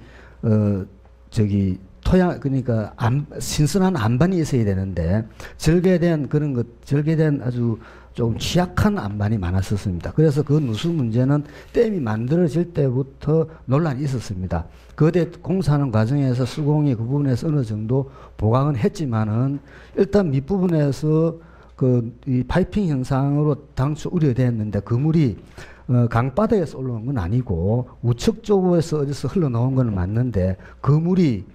[SPEAKER 7] 토양 그러니까 신선한 안반이 있어야 되는데 절개된 그런 것 절개된 아주 좀 취약한 안반이 많았었습니다. 그래서 그 누수 문제는 댐이 만들어질 때부터 논란이 있었습니다. 거대 공사하는 과정에서 수공이 그 부분에서 어느 정도 보강은 했지만은 일단 밑부분에서 이 파이핑 현상으로 당초 우려됐는데 그 물이 강바닥에서 올라온 건 아니고 우측 쪽에서 어디서 흘러나온 건 맞는데 그 물이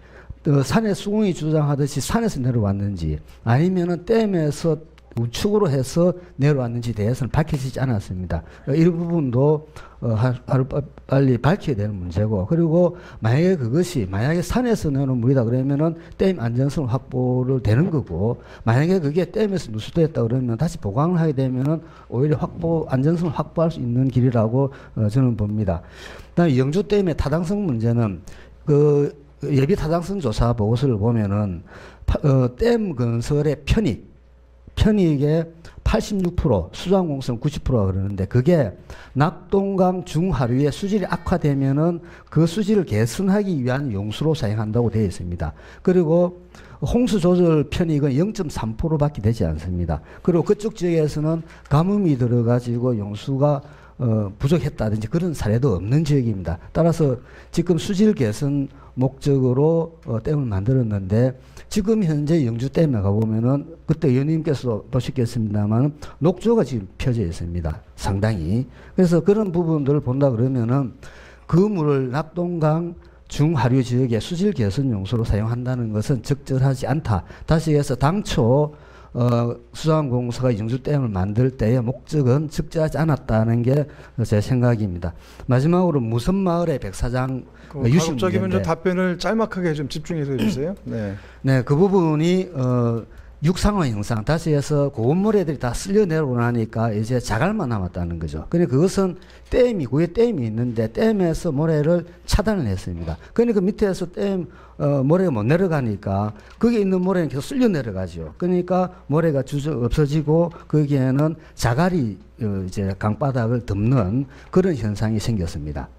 [SPEAKER 7] 산의 수공이 주장하듯이 산에서 내려왔는지 아니면은 댐에서 우측으로 해서 내려왔는지 대해서는 밝혀지지 않았습니다. 이 부분도 하루빨리 밝혀야 되는 문제고 그리고 만약에 산에서 내려온 물이다 그러면은 댐 안전성 확보를 되는 거고 만약에 그게 댐에서 누수됐다 그러면 다시 보강을 하게 되면은 오히려 안전성을 확보할 수 있는 길이라고 저는 봅니다. 그다음에 영주댐의 타당성 문제는 예비 타당성 조사 보고서를 보면은 댐 건설의 편익의 86% 수자원공사는 90%가 그러는데 그게 낙동강 중하류의 수질이 악화되면은 그 수질을 개선하기 위한 용수로 사용한다고 되어 있습니다. 그리고 홍수 조절 편익은 0.3%밖에 되지 않습니다. 그리고 그쪽 지역에서는 가뭄이 들어가지고 용수가 부족했다든지 그런 사례도 없는 지역입니다. 따라서 지금 수질 개선 목적으로 댐을 만들었는데 지금 현재 영주댐에 가보면은 그때 의원님께서 보셨겠습니다만 녹조가 지금 펴져 있습니다. 상당히. 그래서 그런 부분들을 본다 그러면은 그 물을 낙동강 중하류 지역의 수질 개선 용수로 사용한다는 것은 적절하지 않다. 다시 해서 당초 수자원공사가 영주댐을 만들 때의 목적은 적절하지 않았다는 게 제 생각입니다. 마지막으로 무선마을의 백사장 유실
[SPEAKER 3] 가급적이면
[SPEAKER 7] 문제인데
[SPEAKER 3] 좀 답변을 짤막하게 좀 집중해서 해주세요. 네.
[SPEAKER 7] 네, 그 부분이 육상화 형상 다시 해서 고운 모래들이 다 쓸려 내려오고 나니까 이제 자갈만 남았다는 거죠. 그러니까 그것은 위에 댐이 있는데 댐에서 모래를 차단을 했습니다. 그러니까 밑에서 모래가 못 내려가니까 거기에 있는 모래는 계속 쓸려 내려가죠. 그러니까 모래가 없어지고 거기에는 자갈이 이제 강바닥을 덮는 그런 현상이 생겼습니다.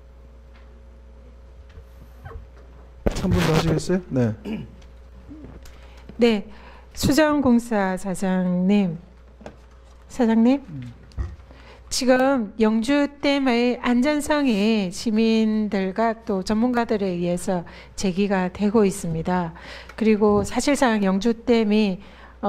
[SPEAKER 3] 한 분 더 하시겠어요? 네.
[SPEAKER 4] 네, 수자원공사 사장님, 지금 영주댐의 안전성이 시민들과 또 전문가들에 의해서 제기가 되고 있습니다. 그리고 사실상 영주댐이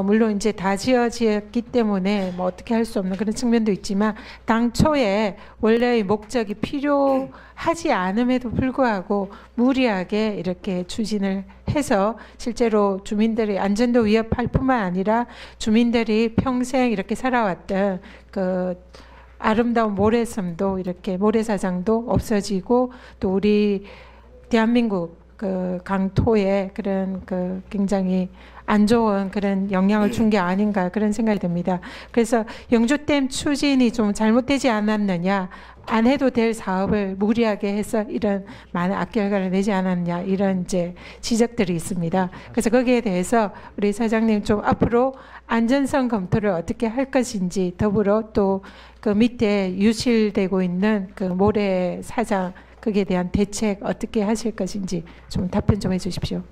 [SPEAKER 4] 물론 이제 다 지어졌기 때문에 뭐 어떻게 할 수 없는 그런 측면도 있지만 당초에 원래의 목적이 필요하지 않음에도 불구하고 무리하게 이렇게 추진을 해서 실제로 주민들이 안전도 위협할 뿐만 아니라 주민들이 평생 이렇게 살아왔던 그 아름다운 모래섬도 이렇게 모래사장도 없어지고 또 우리 대한민국 그 강토에 그런 그 굉장히 안 좋은 그런 영향을 준 게 아닌가 그런 생각이 듭니다. 그래서 영주댐 추진이 좀 잘못되지 않았느냐, 안 해도 될 사업을 무리하게 해서 이런 많은 악결과를 내지 않았냐 이런 이제 지적들이 있습니다. 그래서 거기에 대해서 우리 사장님 좀 앞으로 안전성 검토를 어떻게 할 것인지 더불어 또 그 밑에 유실되고 있는 그 모래 사장 거기에 대한 대책 어떻게 하실 것인지 좀 답변 좀 해주십시오.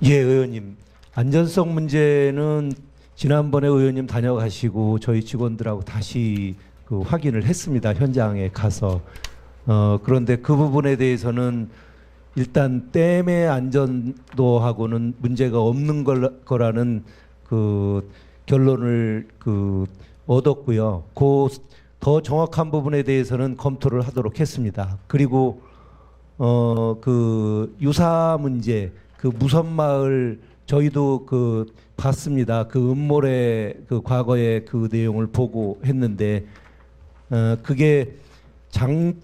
[SPEAKER 2] 예, 의원님. 안전성 문제는 지난번에 의원님 다녀가시고 저희 직원들하고 다시 그 확인을 했습니다. 현장에 가서. 그런데 그 부분에 대해서는 일단 댐의 안전도하고는 문제가 없는 거라는 그 결론을 그 얻었고요. 그 더 정확한 부분에 대해서는 검토를 하도록 했습니다. 그리고 그 유사 문제, 그 무선마을 저희도 그 봤습니다. 그 음모래 그 과거의 그 내용을 보고 했는데 그게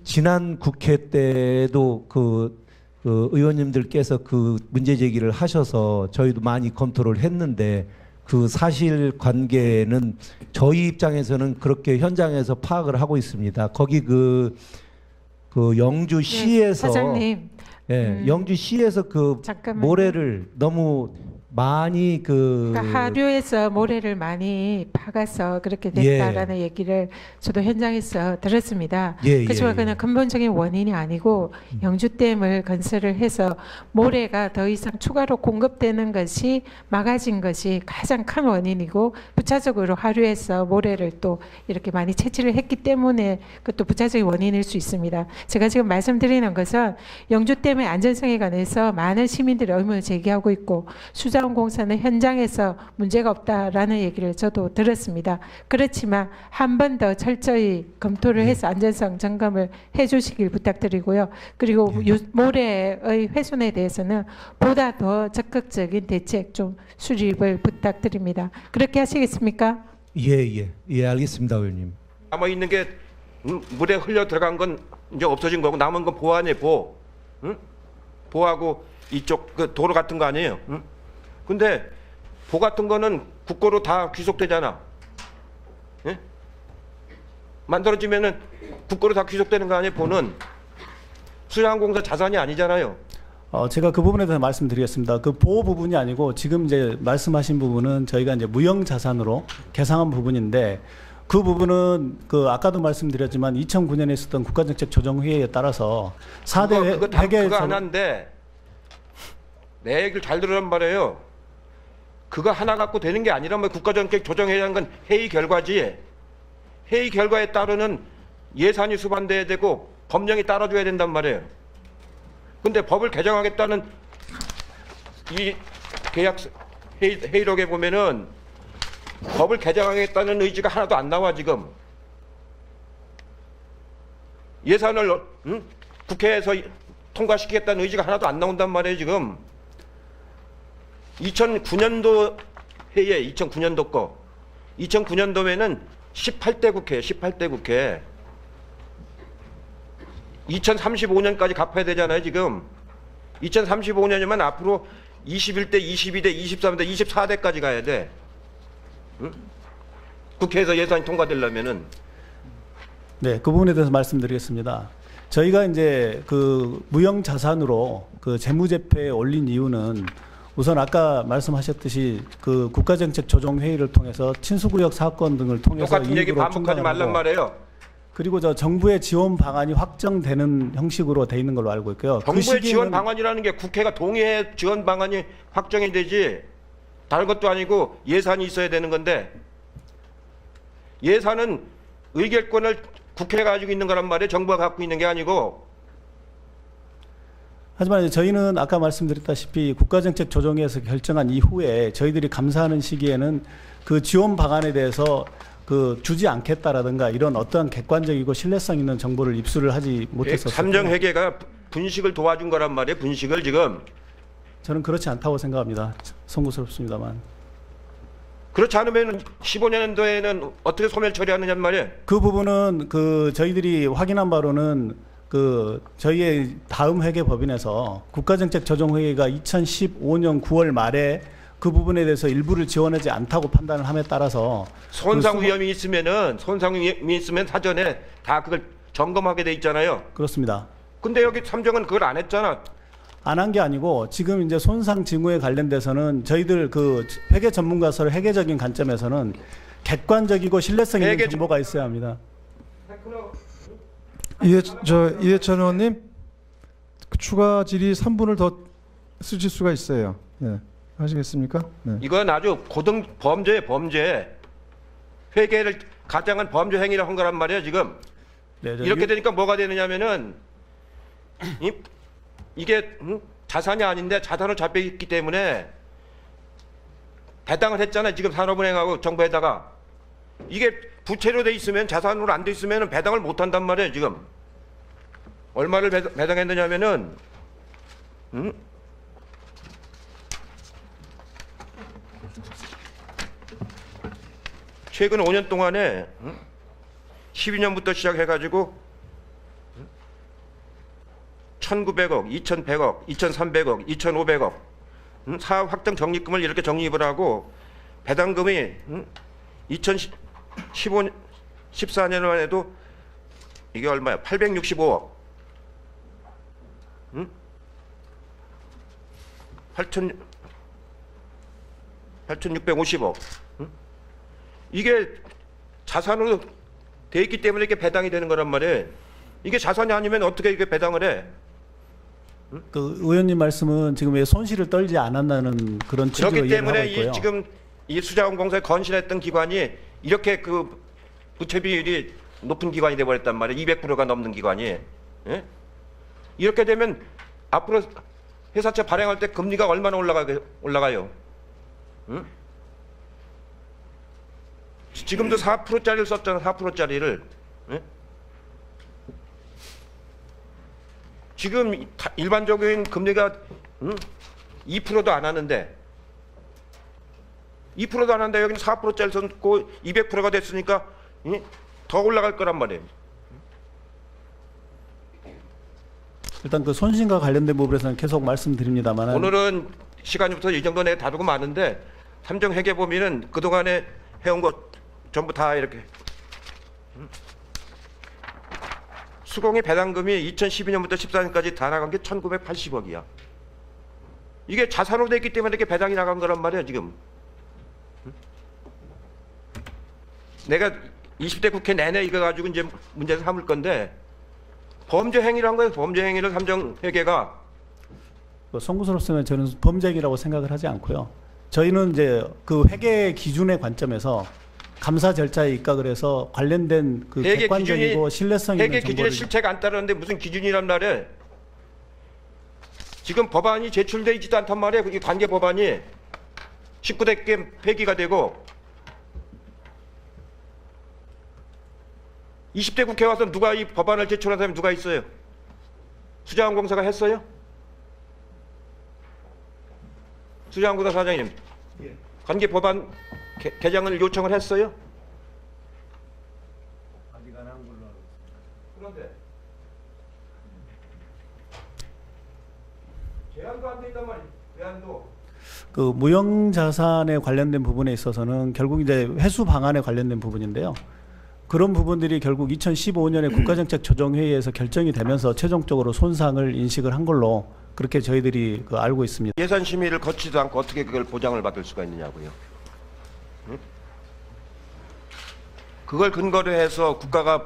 [SPEAKER 2] 지난 국회 때도 그 의원님들께서 그 문제 제기를 하셔서 저희도 많이 검토를 했는데 그 사실 관계는 저희 입장에서는 그렇게 현장에서 파악을 하고 있습니다. 거기 그 영주시에서
[SPEAKER 4] 사장님
[SPEAKER 2] 예, 영주시에서 그
[SPEAKER 4] 잠깐만요.
[SPEAKER 2] 모래를 너무 많이
[SPEAKER 4] 그러니까 하류에서 모래를 많이 박아서 그렇게 됐다라는 얘기를 저도 현장에서 들었습니다. 그렇지만 그냥 근본적인 원인이 아니고 영주댐을 건설을 해서 모래가 더 이상 추가로 공급되는 것이 막아진 것이 가장 큰 원인이고 부차적으로 하류에서 모래를 또 이렇게 많이 채취를 했기 때문에 그것도 부차적인 원인일 수 있습니다. 제가 지금 말씀드리는 것은 영주댐의 안전성에 관해서 많은 시민들이 의문을 제기하고 있고 수자원공사는 현장에서 문제가 없다라는 얘기를 저도 들었습니다. 그렇지만 한 번 더 철저히 검토를 해서 안전성 점검을 해주시길 부탁드리고요. 그리고 모래의 훼손에 대해서는 보다 더 적극적인 대책 좀 수립을 부탁드립니다. 그렇게 하시겠습니까?
[SPEAKER 2] 예, 알겠습니다, 의원님.
[SPEAKER 1] 남아 있는 게 물에 흘려 들어간 건 이제 없어진 거고 남은 건 보안에 보, 응? 보하고 이쪽 그 도로 같은 거 아니에요? 응? 근데 보 같은 거는 국고로 다 귀속되잖아. 예? 만들어지면은 국고로 다 귀속되는 거 아니에요? 보는 수자원공사 자산이 아니잖아요.
[SPEAKER 6] 제가 그 부분에 대해서 말씀드리겠습니다. 그 보호 부분이 아니고 지금 이제 말씀하신 부분은 저희가 이제 무형 자산으로 계상한 부분인데 그 부분은 그 아까도 말씀드렸지만 2009년에 있었던 국가정책 조정회의에 따라서 4대
[SPEAKER 1] 그거 하나인데 내 얘기를 잘 들으란 말이에요. 그거 하나 갖고 되는 게 아니란 말이에요. 국가정책 조정회의라는 건 회의 결과지. 회의 결과에 따르는 예산이 수반돼야 되고 법령이 따라줘야 된단 말이에요. 근데 법을 개정하겠다는 이 계약 회의록에 보면은 법을 개정하겠다는 의지가 하나도 안 나와 지금. 예산을 국회에서 통과시키겠다는 의지가 하나도 안 나온단 말이에요 지금. 2009년도 회의에 2009년도 거. 2009년도면은 18대 국회, 18대 국회. 2035년까지 갚아야 되잖아요 지금. 2035년이면 앞으로 21대, 22대, 23대, 24대까지 가야 돼. 응? 국회에서 예산이 통과되려면은.
[SPEAKER 6] 네, 그 부분에 대해서 말씀드리겠습니다. 저희가 이제 그 무형 자산으로 그 재무제표에 올린 이유는 우선 아까 말씀하셨듯이 그 국가정책 조정회의를 통해서 친수구역 사건 등을 통해서
[SPEAKER 1] 똑같은 얘기 반복하지 말란 말이에요.
[SPEAKER 6] 그리고 저 정부의 지원 방안이 확정되는 형식으로 돼 있는 걸로 알고 있고요.
[SPEAKER 1] 정부의 지원 방안이라는 게 국회가 동의해 지원 방안이 확정이 되지 다른 것도 아니고 예산이 있어야 되는 건데 예산은 의결권을 국회가 가지고 있는 거란 말이에요. 정부가 갖고 있는 게 아니고.
[SPEAKER 6] 하지만 이제 저희는 아까 말씀드렸다시피 국가정책조정회에서 결정한 이후에 저희들이 감사하는 시기에는 그 지원 방안에 대해서 그 주지 않겠다라든가 이런 어떠한 객관적이고 신뢰성 있는 정보를 입수를 하지 못했었어요.
[SPEAKER 1] 삼정회계가 분식을 도와준 거란 말이에요. 분식을 지금.
[SPEAKER 6] 저는 그렇지 않다고 생각합니다. 송구스럽습니다만.
[SPEAKER 1] 그렇지 않으면 15년도에는 어떻게 소멸 처리하느냐 말이에요.
[SPEAKER 6] 그 부분은 그 저희들이 확인한 바로는 그 저희의 다음 회계 법인에서 국가정책조정회의가 2015년 9월 말에 그 부분에 대해서 일부를 지원하지 않다고 판단을 함에 따라서
[SPEAKER 1] 손상 위험이 있으면 사전에 다 그걸 점검하게 돼 있잖아요.
[SPEAKER 6] 그렇습니다.
[SPEAKER 1] 근데 여기 삼정은 그걸 안 했잖아.
[SPEAKER 6] 안 한 게 아니고 지금 이제 손상 징후에 관련돼서는 저희들 그 회계 전문가서의 회계적인 관점에서는 객관적이고 신뢰성 있는 정보가 있어야 합니다.
[SPEAKER 3] 이해찬 의원님, 그 추가 질의 3분을 더 쓰실 수가 있어요. 네. 하시겠습니까? 네.
[SPEAKER 1] 이건 아주 고등 범죄. 회계를 가장한 범죄 행위를 한 거란 말이에요. 지금
[SPEAKER 6] 네,
[SPEAKER 1] 이렇게 되니까 뭐가 되느냐면은 이게 자산이 아닌데 자산으로 잡혀 있기 때문에 배당을 했잖아요. 지금 산업은행하고 정부에다가 이게 부채로 돼 있으면 자산으로 안 돼 있으면 배당을 못 한단 말이에요. 지금 얼마를 배당했느냐면은 최근 5년 동안에 12년부터 시작해가지고 1,900억, 2,100억, 2,300억, 2,500억 사업 확정 적립금을 이렇게 적립을 하고 배당금이 2014년만 해도 이게 얼마야? 865억 8,650억 이게 자산으로 돼 있기 때문에 이게 배당이 되는 거란 말이에요. 이게 자산이 아니면 어떻게 이게 배당을 해?
[SPEAKER 6] 그 의원님 말씀은 지금 왜 손실을 떨지 않았다는 그런 취지로
[SPEAKER 1] 그렇기
[SPEAKER 6] 이해를 하고
[SPEAKER 1] 때문에
[SPEAKER 6] 있고요.
[SPEAKER 1] 지금 이 수자원공사에 건실했던 기관이 이렇게 그 부채 비율이 높은 기관이 돼버렸단 말이에요. 200%가 넘는 기관이. 예? 이렇게 되면 앞으로 회사채 발행할 때 금리가 얼마나 올라가요? 응? 지금도 4%짜리를 썼잖아. 4%짜리를. 예? 지금 일반적인 금리가 2%도 안 하는데 2%도 안 하는데 여기는 4%짜리 썼고 200%가 됐으니까 더 올라갈 거란 말이에요.
[SPEAKER 6] 일단 그 손실과 관련된 부분에서는 계속 말씀드립니다만
[SPEAKER 1] 오늘은 시간이 없어서 이 정도 내가 다루고 마는데 삼정회계법인은 그동안에 해온 것 전부 다 이렇게 수공의 배당금이 2012년부터 14년까지 다 나간 게 1980억이야. 이게 자산으로 돼 있기 때문에 이렇게 배당이 나간 거란 말이야 지금. 내가 20대 국회 내내 이거 가지고 이제 문제를 삼을 건데 범죄 행위를 한 거예요. 범죄 행위를 삼정회계가.
[SPEAKER 6] 송구스럽으면 저는 범죄이라고 생각을 하지 않고요. 저희는 이제 그 회계 기준의 관점에서 감사 절차에 입각을 해서 관련된 그
[SPEAKER 1] 회계
[SPEAKER 6] 객관적이고 신뢰성 있는
[SPEAKER 1] 회계 기준에
[SPEAKER 6] 정보를
[SPEAKER 1] 실체가 안 따르는데 무슨 기준이란 말이에요. 지금 법안이 제출돼 있지도 않단 말이에요. 이 관계 법안이 19대 폐기가 되고 20대 국회 와서 누가 이 법안을 제출한 사람이 누가 있어요? 수자원공사가 했어요? 수자원공사 사장님, 관계 법안 개정을 요청을 했어요? 아직 안 한 걸로 알고 있습니다. 그런데 제한도 안 돼 있단 말이에요. 제한도.
[SPEAKER 6] 그 무형 자산에 관련된 부분에 있어서는 결국 이제 회수 방안에 관련된 부분인데요. 그런 부분들이 결국 2015년에 국가정책조정회의에서 결정이 되면서 최종적으로 손상을 인식을 한 걸로 그렇게 저희들이 그 알고 있습니다.
[SPEAKER 1] 예산 심의를 거치지도 않고 어떻게 그걸 보장을 받을 수가 있느냐고요. 응? 그걸 근거로 해서 국가가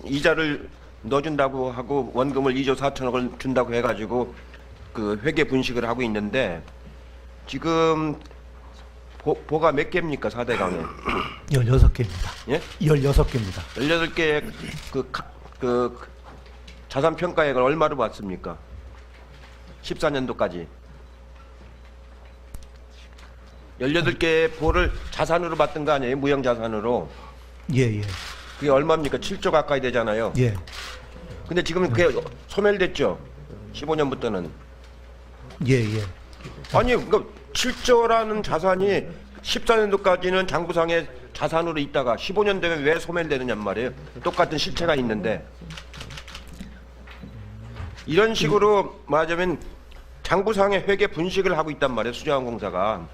[SPEAKER 1] 이자를 넣어준다고 하고 원금을 2조 4천억을 준다고 해가지고 그 회계 분식을 하고 있는데 지금 보가 몇 개입니까 4대강에?
[SPEAKER 2] 16개입니다.
[SPEAKER 1] 예?
[SPEAKER 2] 16개입니다.
[SPEAKER 1] 18개의 그 자산 평가액을 얼마로 받습니까? 14년도까지 18개의 보를 자산으로 받던 거 아니에요? 무형자산으로.
[SPEAKER 2] 예, 예.
[SPEAKER 1] 그게 얼마입니까? 7조 가까이 되잖아요.
[SPEAKER 2] 예.
[SPEAKER 1] 근데 지금 그게 소멸됐죠. 15년부터는.
[SPEAKER 2] 예, 예.
[SPEAKER 1] 아니, 그러니까 7조라는 자산이 14년도까지는 장부상의 자산으로 있다가 15년 되면 왜 소멸되느냐 말이에요. 똑같은 실체가 있는데. 이런 식으로 말하자면 장부상의 회계 분식을 하고 있단 말이에요. 수자원공사가.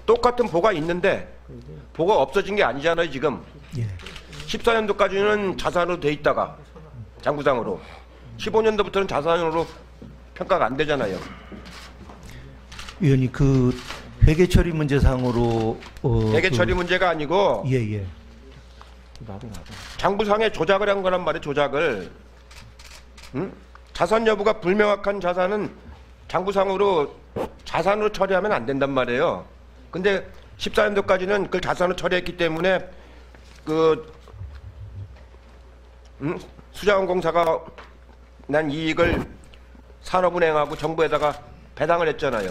[SPEAKER 1] 똑같은 보가 있는데 보가 없어진 게 아니잖아요. 지금.
[SPEAKER 2] 예.
[SPEAKER 1] 14년도까지는 자산으로 돼 있다가 장부상으로 15년도부터는 자산으로 평가가 안 되잖아요.
[SPEAKER 2] 위원님 그 회계 처리 문제상으로
[SPEAKER 1] 회계 처리 문제가 아니고
[SPEAKER 2] 예, 예.
[SPEAKER 1] 장부상에 조작을 한 거란 말이에요. 조작을. 응? 자산 여부가 불명확한 자산은 장부상으로 자산으로 처리하면 안 된단 말이에요. 근데 14년도까지는 그걸 자산으로 처리했기 때문에 수자원공사가 난 이익을 산업은행하고 정부에다가 배당을 했잖아요.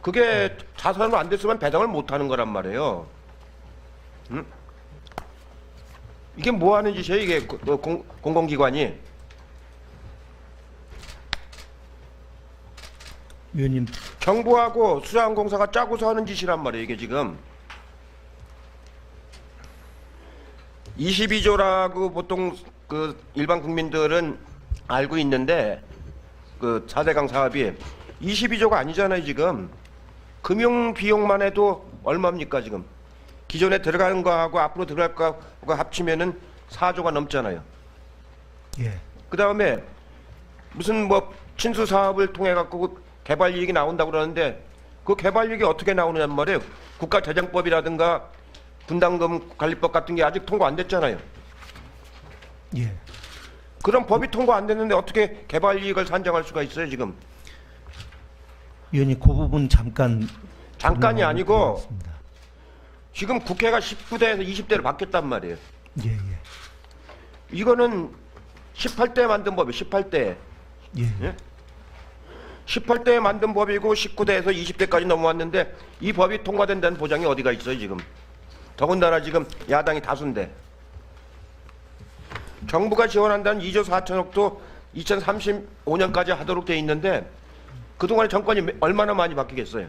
[SPEAKER 1] 그게 자산으로 안 됐으면 배당을 못 하는 거란 말이에요. 응? 이게 뭐 하는 짓이에요? 이게 공공기관이.
[SPEAKER 2] 위원님
[SPEAKER 1] 정부하고 수자원공사가 짜고서 하는 짓이란 말이에요. 이게 지금 22조라고 보통 그 일반 국민들은 알고 있는데 그 4대강 사업이 22조가 아니잖아요. 지금 금융 비용만 해도 얼마입니까? 지금 기존에 들어가는 거하고 앞으로 들어갈 거하고 합치면은 4조가 넘잖아요.
[SPEAKER 2] 예.
[SPEAKER 1] 그 다음에 무슨 뭐 친수 사업을 통해 갖고 개발 이익이 나온다고 그러는데 그 개발 이익이 어떻게 나오느냐 말이에요. 국가재정법이라든가 분담금 관리법 같은 게 아직 통과 안 됐잖아요.
[SPEAKER 2] 예.
[SPEAKER 1] 그런 법이 통과 안 됐는데 어떻게 개발 이익을 산정할 수가 있어요 지금?
[SPEAKER 2] 위원님 그 부분 잠깐이
[SPEAKER 1] 잠깐이 아니고
[SPEAKER 2] 있습니다.
[SPEAKER 1] 지금 국회가 19대에서 20대로 바뀌었단 말이에요.
[SPEAKER 2] 예, 예.
[SPEAKER 1] 이거는 18대 만든 법이에요. 18대.
[SPEAKER 2] 예.
[SPEAKER 1] 예? 18대에 만든 법이고 19대에서 20대까지 넘어왔는데 이 법이 통과된다는 보장이 어디가 있어요 지금? 더군다나 지금 야당이 다수인데 정부가 지원한다는 2조 4천억도 2035년까지 하도록 돼 있는데 그동안에 정권이 얼마나 많이 바뀌겠어요?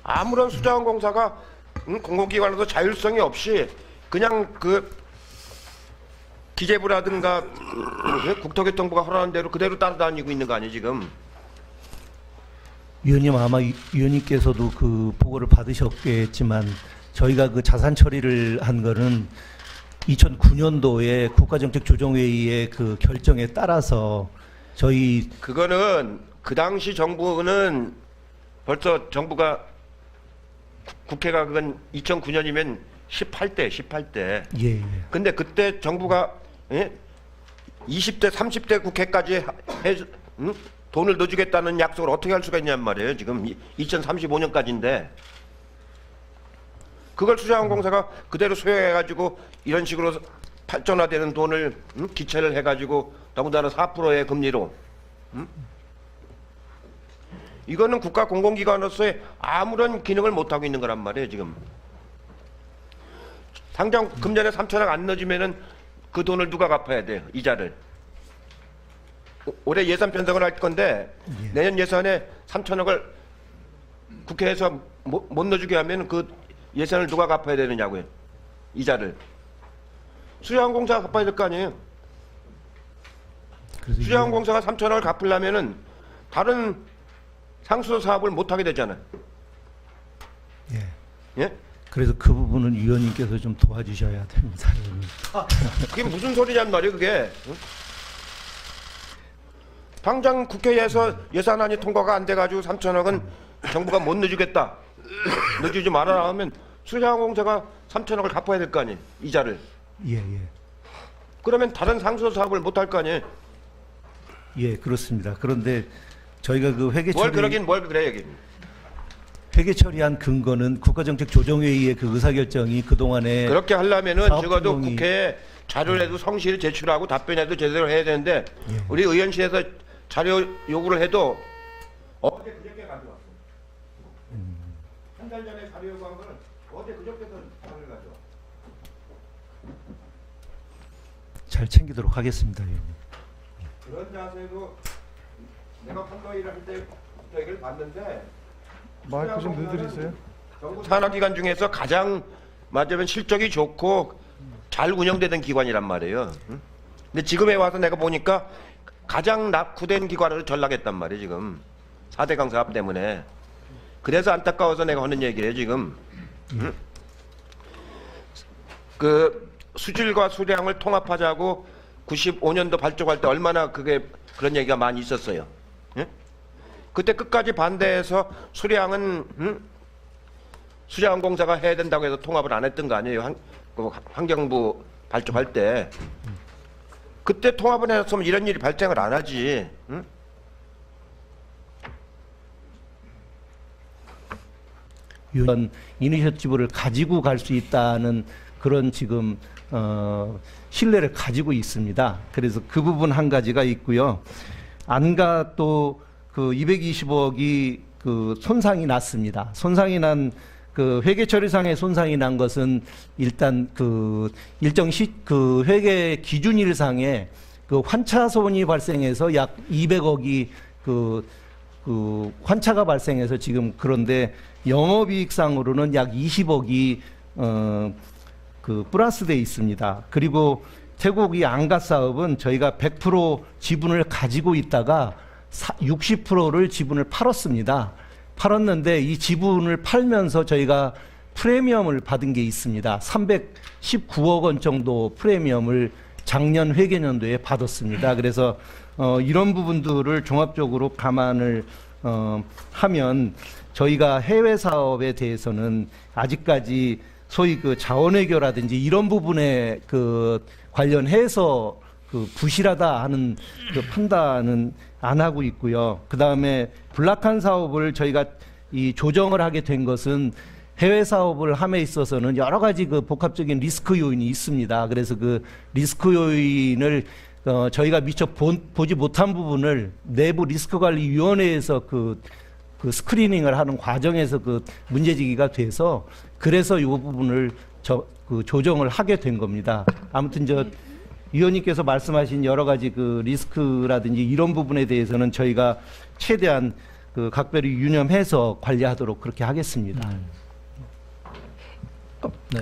[SPEAKER 1] 아무런 수자원공사가 공공기관으로서 자율성이 없이 그냥 그 기재부라든가 국토교통부가 허락한 대로 그대로 따라다니고 있는 거 아니에요 지금?
[SPEAKER 2] 위원님 아마 위원님께서도 그 보고를 받으셨겠지만 저희가 그 자산 처리를 한 거는 2009년도에 국가정책조정회의의 그 결정에 따라서 저희
[SPEAKER 1] 그거는 그 당시 정부는 벌써 정부가 국회가 그건 2009년이면 18대.
[SPEAKER 2] 예, 예.
[SPEAKER 1] 근데 그때 정부가 20대, 30대 국회까지 돈을 넣어주겠다는 약속을 어떻게 할 수가 있냔 말이에요. 지금 2035년까지인데 그걸 수자원공사가 그대로 소유해가지고 이런 식으로 발전화되는 돈을 기체를 해가지고 더군다나 4%의 금리로 이거는 국가 공공기관으로서의 아무런 기능을 못하고 있는 거란 말이에요. 지금 당장 금년에 3천억 안 넣어주면은 그 돈을 누가 갚아야 돼요? 이자를. 올해 예산 편성을 할 건데 내년 예산에 3천억을 국회에서 못 넣어주게 하면 그 예산을 누가 갚아야 되느냐고요. 이자를. 수자원공사가 갚아야 될 거 아니에요.
[SPEAKER 2] 그래서
[SPEAKER 1] 수자원공사가 3천억을 갚으려면은 다른 상수 사업을 못 하게 되잖아요.
[SPEAKER 2] 예.
[SPEAKER 1] 예?
[SPEAKER 2] 그래서 그 부분은 위원님께서 좀 도와주셔야 됩니다. 위원님.
[SPEAKER 1] 그게 무슨 소리냔 말이에요, 그게. 응? 당장 국회에서 예산안이 통과가 안 돼가지고 3천억은 정부가 못 넣어주겠다. 넣어주지 말아라 하면 수자원공사가 3천억을 갚아야 될 거 아니에요, 이자를.
[SPEAKER 2] 예, 예.
[SPEAKER 1] 그러면 다른 상수 사업을 못 할 거 아니에요.
[SPEAKER 2] 예, 그렇습니다. 그런데 저희가 그 회계
[SPEAKER 1] 뭘
[SPEAKER 2] 처리
[SPEAKER 1] 그러긴 뭘 그래 여기.
[SPEAKER 2] 회계 처리한 근거는 국가정책조정회의의 그 의사결정이 그동안에
[SPEAKER 1] 그렇게 하려면은
[SPEAKER 2] 사업
[SPEAKER 1] 적어도
[SPEAKER 2] 분명히-
[SPEAKER 1] 국회에 자료라도 성실히 제출하고 답변해도 제대로 해야 되는데 우리 의원실에서 자료 요구를 해도 어제 그저께 가져왔어. 한 달 전에 자료 요구한 거는 어제 그저께서 자료를 가져와.
[SPEAKER 2] 잘 챙기도록 하겠습니다. 의원님.
[SPEAKER 1] 그런 자세로 내가 판도일을 할 때 얘기를 봤는데
[SPEAKER 3] 마이크 좀 늘리세요.
[SPEAKER 1] 정부 산하기관 중에서 가장 맞으면 실적이 좋고 잘 운영되던 기관이란 말이에요. 응? 근데 지금에 와서 내가 보니까 가장 낙후된 기관으로 전락했단 말이에요. 지금 4대강 사업 때문에. 그래서 안타까워서 내가 하는 얘기예요. 지금 응? 그 수질과 수량을 통합하자고 95년도 발족할 때 얼마나 그런 얘기가 많이 있었어요. 응? 그때 끝까지 반대해서 수량은 수자원공사가 해야 된다고 해서 통합을 안 했던 거 아니에요? 환경부 발족할 때. 그때 통합을 해놨으면 이런 일이 발생을 안 하지. 응?
[SPEAKER 2] 이런 이니셔티브를 가지고 갈 수 있다는 그런 지금 신뢰를 가지고 있습니다. 그래서 그 부분 한 가지가 있고요. 안가 또 그 220억이 그 손상이 났습니다. 손상이 난 그 회계 처리상의 손상이 난 것은 일단 그 일정 그 회계 기준일상에 그 환차손이 발생해서 약 200억이 그 환차가 발생해서 지금 그런데 영업이익상으로는 약 20억이 그 플러스돼 있습니다. 그리고 태국 이 안가 사업은 저희가 100% 지분을 가지고 있다가 60%를 지분을 팔았습니다. 팔았는데 이 지분을 팔면서 저희가 프리미엄을 받은 게 있습니다. 319억 원 정도 프리미엄을 작년 회계년도에 받았습니다. 그래서 이런 부분들을 종합적으로 감안을 하면 저희가 해외 사업에 대해서는 아직까지 소위 그 자원외교라든지 이런 부분에 그 관련해서 그 부실하다 하는 그 판단은 안 하고 있고요. 그 다음에 블락한 사업을 저희가 이 조정을 하게 된 것은 해외 사업을 함에 있어서는 여러 가지 그 복합적인 리스크 요인이 있습니다. 그래서 그 리스크 요인을 저희가 미처 보지 못한 부분을 내부 리스크관리위원회에서 그 스크리닝을 하는 과정에서 그 문제제기가 돼서 그래서 이 부분을 그 조정을 하게 된 겁니다. 아무튼 위원님께서 말씀하신 여러 가지 그 리스크라든지 이런 부분에 대해서는 저희가 최대한 그 각별히 유념해서 관리하도록 그렇게 하겠습니다. 네.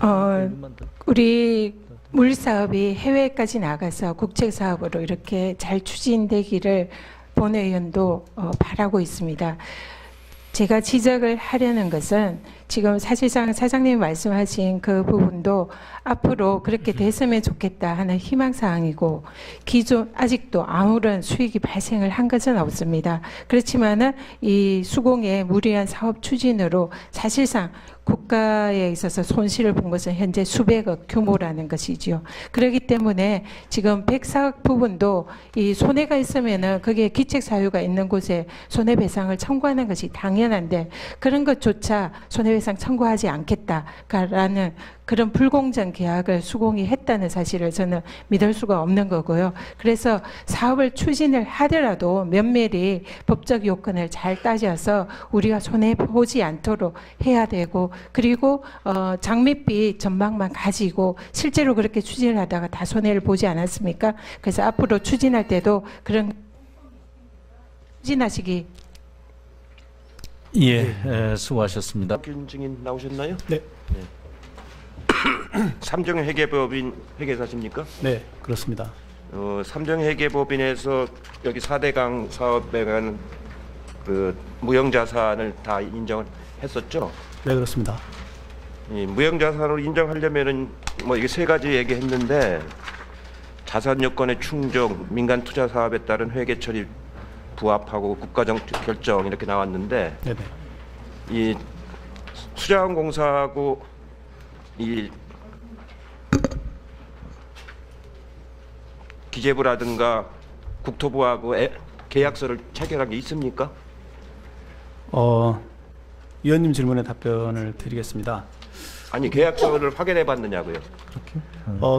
[SPEAKER 4] 우리 물 사업이 해외까지 나가서 국제 사업으로 이렇게 잘 추진되기를 본회의원도 바라고 있습니다. 제가 지적을 하려는 것은 지금 사실상 사장님이 말씀하신 그 부분도 앞으로 그렇게 됐으면 좋겠다 하는 희망사항이고 기존 아직도 아무런 수익이 발생을 한 것은 없습니다. 그렇지만은 이 수공의 무리한 사업 추진으로 사실상 국가에 있어서 손실을 본 것은 현재 수백억 규모라는 것이지요. 그렇기 때문에 지금 백사억 부분도 이 손해가 있으면은 그게 기책 사유가 있는 곳에 손해배상을 청구하는 것이 당연한데 그런 것조차 손해배상 청구하지 않겠다라는 그런 불공정 계약을 수공이 했다는 사실을 저는 믿을 수가 없는 거고요. 그래서 사업을 추진을 하더라도 면밀히 법적 요건을 잘 따져서 우리가 손해보지 않도록 해야 되고 그리고 장밋빛 전망만 가지고 실제로 그렇게 추진을 하다가 다 손해를 보지 않았습니까? 그래서 앞으로 추진할 때도 그런 추진하시기.
[SPEAKER 5] 예, 수고하셨습니다.
[SPEAKER 1] 박균 증인 나오셨나요?
[SPEAKER 6] 네.
[SPEAKER 1] 삼정회계법인 회계사십니까?
[SPEAKER 6] 네, 그렇습니다.
[SPEAKER 1] 삼정회계법인에서 여기 4대강 사업에 관한 그 무형자산을 다 인정을 했었죠.
[SPEAKER 6] 네, 그렇습니다.
[SPEAKER 1] 이 무형자산으로 인정하려면은 뭐 이게 세 가지 얘기했는데 자산 요건의 충족, 민간 투자 사업에 따른 회계 처리 부합하고 국가정책 결정 이렇게 나왔는데
[SPEAKER 6] 네네.
[SPEAKER 1] 이 수자원공사하고 이 기재부라든가 국토부하고 계약서를 체결한 게 있습니까?
[SPEAKER 6] 위원님 질문에 답변을 드리겠습니다.
[SPEAKER 1] 아니 계약서를 확인해 봤느냐고요.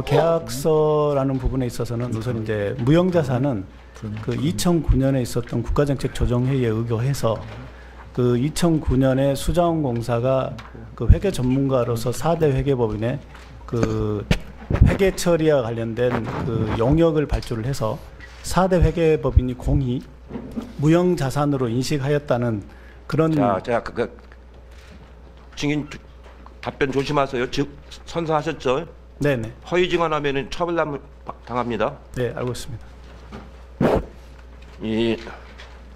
[SPEAKER 6] 계약서라는 부분에 있어서는 우선 이제 무형자산은 그 2009년에 있었던 국가정책조정회의에 의거해서 그 2009년에 수자원공사가 그 회계 전문가로서 4대 회계법인의 그 회계 처리와 관련된 그 용역을 발주를 해서 4대 회계법인이 공히 무형자산으로 인식하였다는 그런
[SPEAKER 1] 자, 증인 답변 조심하세요. 선서하셨죠?
[SPEAKER 6] 네네.
[SPEAKER 1] 허위 증언하면은 처벌 당합니다.
[SPEAKER 6] 네, 알고 있습니다.
[SPEAKER 1] 이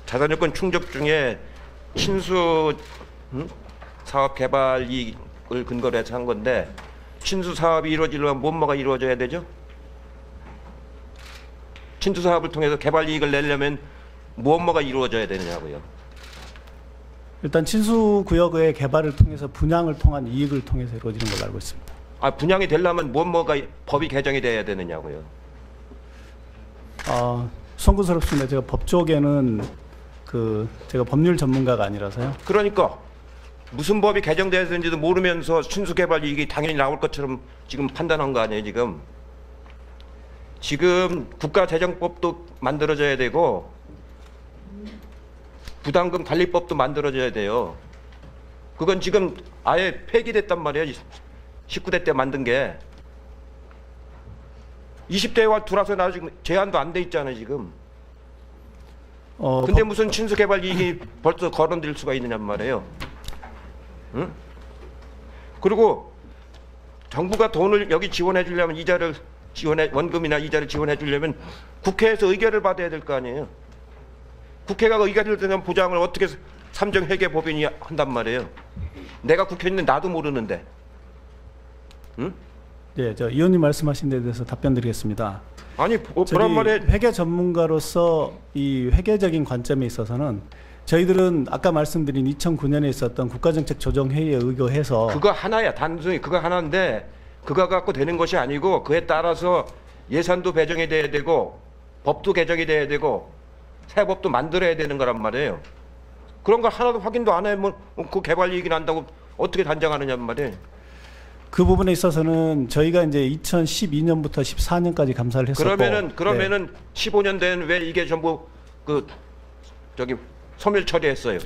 [SPEAKER 1] 자산 요건 충족 중에 친수 사업 개발 이익을 근거로 해서 한 건데 친수 사업이 이루어지려면 뭐가 이루어져야 되죠? 친수 사업을 통해서 개발 이익을 내려면 뭐가 이루어져야 되느냐고요.
[SPEAKER 6] 일단 친수구역의 개발을 통해서 분양을 통한 이익을 통해서 이루어지는 걸로 알고 있습니다.
[SPEAKER 1] 아 분양이 되려면 뭐가 법이 개정이 돼야 되느냐고요.
[SPEAKER 6] 송구스럽습니다. 제가 법조계는 제가 법률 전문가가 아니라서요.
[SPEAKER 1] 그러니까 무슨 법이 개정돼야 되는지도 모르면서 친수 개발 이익이 당연히 나올 것처럼 지금 판단한 거 아니에요, 지금. 지금 국가재정법도 만들어져야 되고 부담금 관리법도 만들어져야 돼요. 그건 지금 아예 폐기됐단 말이에요. 19대 때 만든 게. 20대와 들어서 나 지금 제한도 안 돼 있잖아요, 지금. 근데 무슨 친수 개발 이익이 벌써 거론될 수가 있느냔 말이에요. 응? 그리고 정부가 돈을 여기 지원해 주려면 이자를 원금이나 이자를 지원해 주려면 국회에서 의결을 받아야 될 거 아니에요. 국회가 의결을 되면 보장을 어떻게 삼정회계법인이 한단 말이에요. 내가 국회의원인데 나도 모르는데. 응?
[SPEAKER 6] 네, 저 의원님 말씀하신 데 대해서 답변드리겠습니다.
[SPEAKER 1] 아니 그런 말에
[SPEAKER 6] 회계 전문가로서 이 회계적인 관점에 있어서는 저희들은 아까 말씀드린 2009년에 있었던 국가정책조정회의에 의거해서
[SPEAKER 1] 그거 하나야. 단순히 그거 하나인데 그거 갖고 되는 것이 아니고 그에 따라서 예산도 배정이 돼야 되고 법도 개정이 돼야 되고 새 법도 만들어야 되는 거란 말이에요. 그런 거 하나도 확인도 안 하면 그 개발 이익이 난다고 어떻게 단정하느냐는 말이에요.
[SPEAKER 6] 그 부분에 있어서는 저희가 이제 2012년부터 14년까지 감사를 했었고
[SPEAKER 1] 그러면은 15년 된 왜 이게 전부 소멸 처리했어요.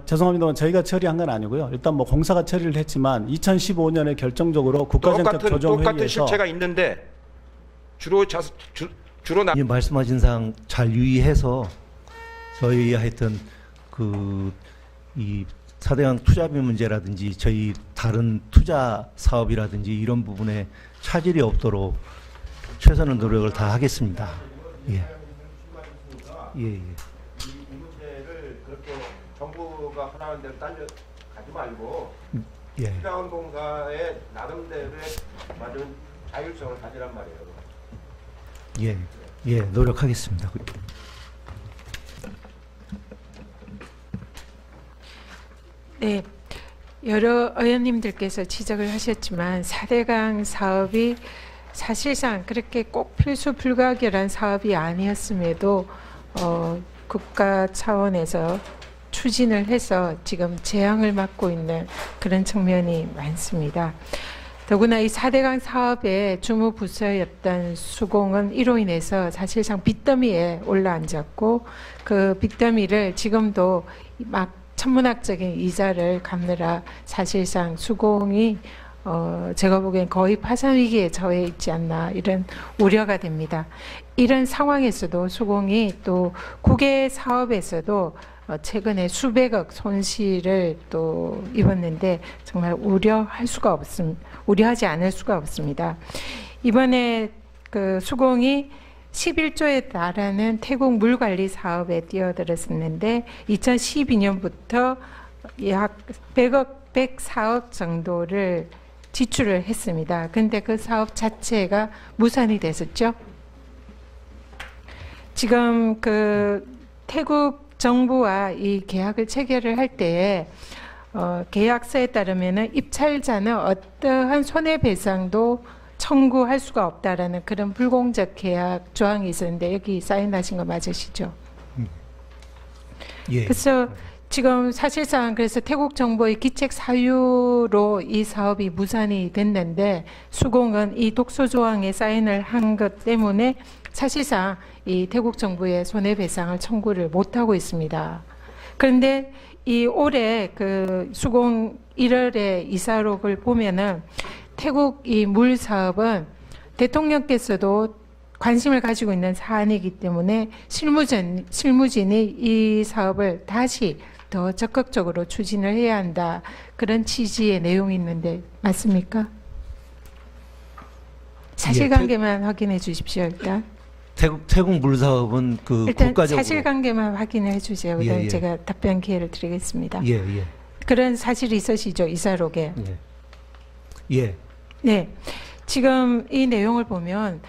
[SPEAKER 6] 죄송합니다만 저희가 처리한 건 아니고요. 일단 뭐 공사가 처리를 했지만 2015년에 결정적으로 국가정책조정회의에서
[SPEAKER 1] 똑같은 실체가 있는데 주로
[SPEAKER 2] 이 말씀하신 사항 잘 유의해서 저희 하여튼 이 4대강 투자비 문제라든지 저희 다른 투자 사업이라든지 이런 부분에 차질이 없도록 최선의 노력을 다 하겠습니다. 예. 예.
[SPEAKER 1] 이 문제를 그렇게 정부가 하라는 대로 가지 말고
[SPEAKER 2] 예.
[SPEAKER 1] 수자원공사의 나름대로의 맞은 자율성을 가지란 말이에요.
[SPEAKER 2] 예. 예. 노력하겠습니다.
[SPEAKER 4] 네, 여러 의원님들께서 지적을 하셨지만 4대강 사업이 사실상 그렇게 꼭 필수 불가결한 사업이 아니었음에도 국가 차원에서 추진을 해서 지금 재앙을 맞고 있는 그런 측면이 많습니다. 더구나 이 4대강 사업의 주무 부서였던 수공은 이로 인해서 사실상 빚더미에 올라앉았고 그 빚더미를 지금도 막 천문학적인 이자를 갚느라 사실상 수공이 제가 보기엔 거의 파산 위기에 처해 있지 않나 이런 우려가 됩니다. 이런 상황에서도 수공이 또 국외 사업에서도 최근에 수백억 손실을 또 입었는데 정말 우려하지 않을 수가 없습니다. 이번에 그 수공이 11조에 달하는 태국 물관리 사업에 뛰어들었었는데 2012년부터 약 104억 정도를 지출을 했습니다. 근데 그 사업 자체가 무산이 됐었죠. 지금 그 태국 정부와 이 계약을 체결을 할 때에 계약서에 따르면은 입찰자는 어떠한 손해배상도 청구할 수가 없다라는 그런 불공적 계약 조항이 있었는데 여기 사인하신 거 맞으시죠?
[SPEAKER 2] 예.
[SPEAKER 4] 그래서 지금 사실상 그래서 태국 정부의 기책 사유로 이 사업이 무산이 됐는데 수공은 이 독소 조항에 사인을 한 것 때문에 사실상 이 태국 정부의 손해배상을 청구를 못 하고 있습니다. 그런데 이 올해 그 수공 1월에 이사록을 보면은 태국 이 물 사업은 대통령께서도 관심을 가지고 있는 사안이기 때문에 실무진이 이 사업을 다시 더 적극적으로 추진을 해야 한다. 그런 취지의 내용이 있는데 맞습니까? 사실관계만 확인해 주십시오. 일단
[SPEAKER 2] 태국 물 사업은 그
[SPEAKER 4] 일단
[SPEAKER 2] 국가적으로
[SPEAKER 4] 사실관계만 확인해 주세요. 그다음
[SPEAKER 2] 예, 예.
[SPEAKER 4] 제가 답변 기회를 드리겠습니다.
[SPEAKER 2] 예, 예.
[SPEAKER 4] 그런 사실이 있으시죠? 이사록에.
[SPEAKER 2] 예. 예.
[SPEAKER 4] 네. 지금 이 내용을 보면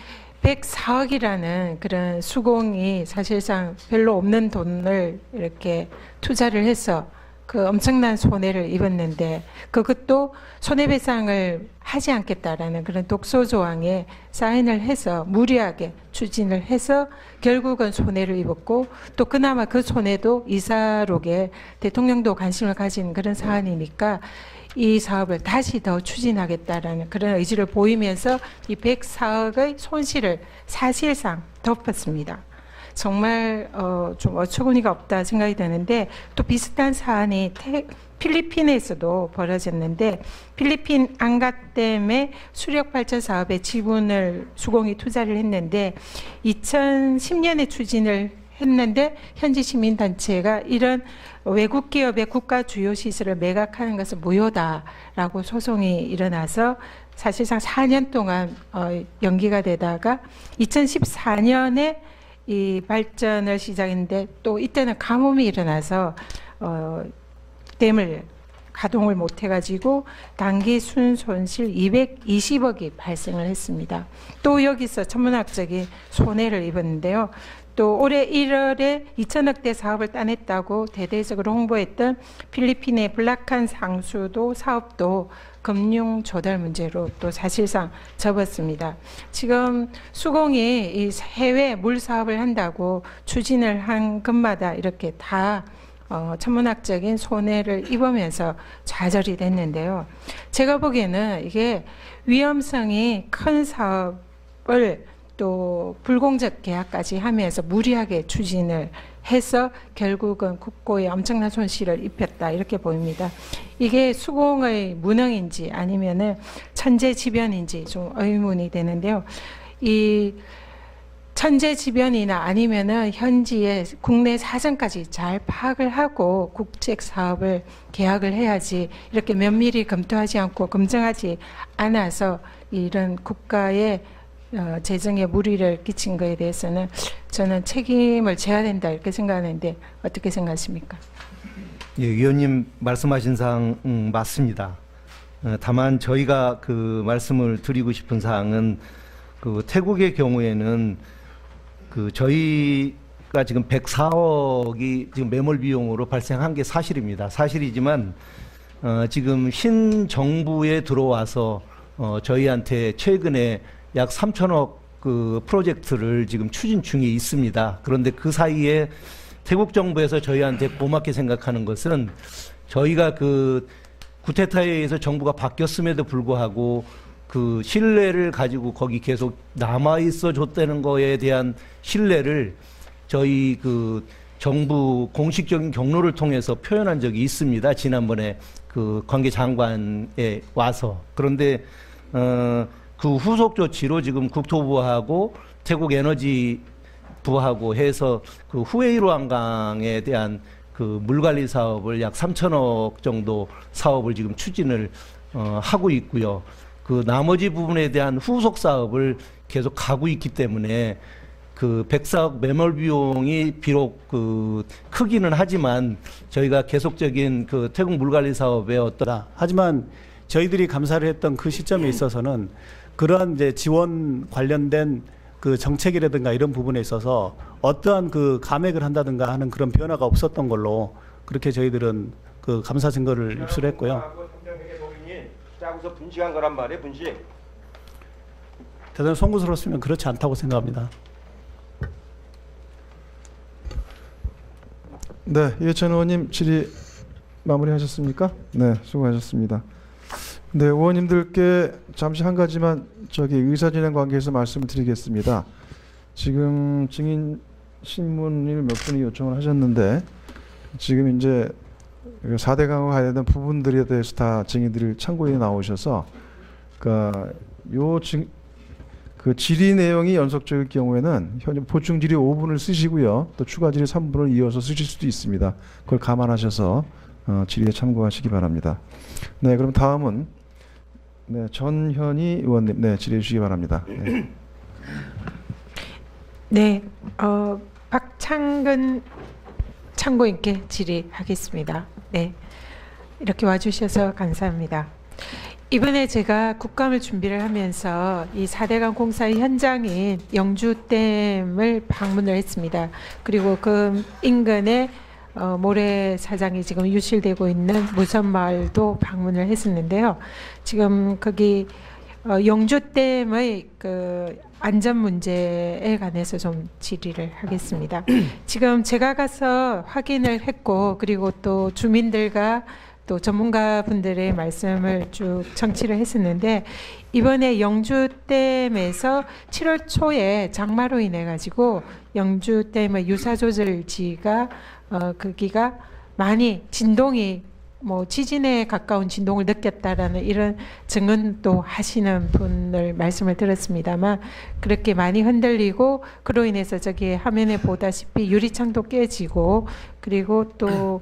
[SPEAKER 4] 104억이라는 그런 수공이 사실상 별로 없는 돈을 이렇게 투자를 해서 그 엄청난 손해를 입었는데 그것도 손해배상을 하지 않겠다라는 그런 독소 조항에 사인을 해서 무리하게 추진을 해서 결국은 손해를 입었고 또 그나마 그 손해도 이사록에 대통령도 관심을 가진 그런 사안이니까 이 사업을 다시 더 추진하겠다라는 그런 의지를 보이면서 이 104억의 손실을 사실상 덮었습니다. 정말 좀 어처구니가 없다 생각이 드는데 또 비슷한 사안이 필리핀에서도 벌어졌는데 필리핀 앙가댐의 수력발전 사업에 지분을 수공이 투자를 했는데 2010년에 추진을 했는데 현지 시민단체가 이런 외국 기업의 국가 주요 시설을 매각하는 것은 무효다라고 소송이 일어나서 사실상 4년 동안 연기가 되다가 2014년에 이 발전을 시작했는데 또 이때는 가뭄이 일어나서 댐을 가동을 못 해가지고 단기 순손실 220억이 발생을 했습니다. 또 여기서 천문학적인 손해를 입었는데요. 또 올해 1월에 2천억대 사업을 따냈다고 대대적으로 홍보했던 필리핀의 블락한 상수도 사업도 금융 조달 문제로 또 사실상 접었습니다. 지금 수공이 이 해외 물 사업을 한다고 추진을 한 것마다 이렇게 다 천문학적인 손해를 입으면서 좌절이 됐는데요. 제가 보기에는 이게 위험성이 큰 사업을 또 불공적 계약까지 하면서 무리하게 추진을 해서 결국은 국고에 엄청난 손실을 입혔다 이렇게 보입니다. 이게 수공의 무능인지 아니면은 천재지변인지 좀 의문이 되는데요. 이 천재지변이나 아니면은 현지의 국내 사정까지 잘 파악을 하고 국책 사업을 계약을 해야지 이렇게 면밀히 검토하지 않고 검증하지 않아서 이런 국가의 재정에 무리를 끼친 것에 대해서는 저는 책임을 져야 된다 이렇게 생각하는데 어떻게 생각하십니까?
[SPEAKER 2] 예, 위원님 말씀하신 사항 맞습니다. 다만 저희가 그 말씀을 드리고 싶은 사항은 그 태국의 경우에는 그 저희가 지금 104억이 지금 매몰 비용으로 발생한 게 사실입니다. 사실이지만 지금 신 정부에 들어와서 저희한테 최근에 약 3천억 그 프로젝트를 지금 추진 중에 있습니다. 그런데 그 사이에 태국 정부에서 저희한테 고맙게 생각하는 것은 저희가 그 쿠데타에 의해서 정부가 바뀌었음에도 불구하고 그 신뢰를 가지고 거기 계속 남아 있어 줬다는 거에 대한 신뢰를 저희 그 정부 공식적인 경로를 통해서 표현한 적이 있습니다. 지난번에 그 관계 장관에 와서. 그런데 그 후속 조치로 지금 국토부하고 태국 에너지부하고 해서 그 후웨이로 한강에 대한 그 물관리 사업을 약 3천억 정도 사업을 지금 추진을 하고 있고요. 그 나머지 부분에 대한 후속 사업을 계속 가고 있기 때문에 그 104억 매몰 비용이 비록 그 크기는 하지만 저희가 계속적인 그 태국 물관리 사업에 어떤
[SPEAKER 6] 하지만 저희들이 감사를 했던 그 시점에 있어서는 그러한 이제 지원 관련된 그 정책이라든가 이런 부분에 있어서 어떠한 그 감액을 한다든가 하는 그런 변화가 없었던 걸로 그렇게 저희들은 그 감사 증거를 입수했고요.
[SPEAKER 1] 짜고서 분식한 거란 말이에요, 분식.
[SPEAKER 6] 대단히 송구스럽으면 그렇지 않다고 생각합니다.
[SPEAKER 3] 네, 이해찬 의원님 질의 마무리하셨습니까? 네, 수고하셨습니다. 네, 의원님들께 잠시 한 가지만 의사진행 관계에서 말씀을 드리겠습니다. 지금 증인 신문을 몇 분이 요청을 하셨는데 지금 이제 4대 강화가 관련된 부분들에 대해서 다 증인들이 참고인에 나오셔서 그러니까 그 질의 내용이 연속적일 경우에는 현재 보충 질의 5분을 쓰시고요. 또 추가 질의 3분을 이어서 쓰실 수도 있습니다. 그걸 감안하셔서 질의에 참고하시기 바랍니다. 네, 그럼 다음은 네, 전현희 의원님 네, 질의해 주시기 바랍니다. 네.
[SPEAKER 4] 네, 박창근 참고인께 질의하겠습니다. 네, 이렇게 와주셔서 감사합니다. 이번에 제가 국감을 준비를 하면서 이 4대강 공사의 현장인 영주댐을 방문을 했습니다. 그리고 그 인근에 모래사장이 지금 유실되고 있는 무선마을도 방문을 했었는데요. 지금 거기 영주댐의 그 안전 문제에 관해서 좀 질의를 하겠습니다. 지금 제가 가서 확인을 했고 그리고 또 주민들과 또 전문가분들의 말씀을 쭉 청취를 했었는데 이번에 영주댐에서 7월 초에 장마로 인해 가지고 영주댐의 유사조절지가 거기가 많이 진동이 지진에 가까운 진동을 느꼈다라는 이런 증언도 하시는 분을 말씀을 들었습니다만 그렇게 많이 흔들리고 그로 인해서 저기 화면에 보다시피 유리창도 깨지고 그리고 또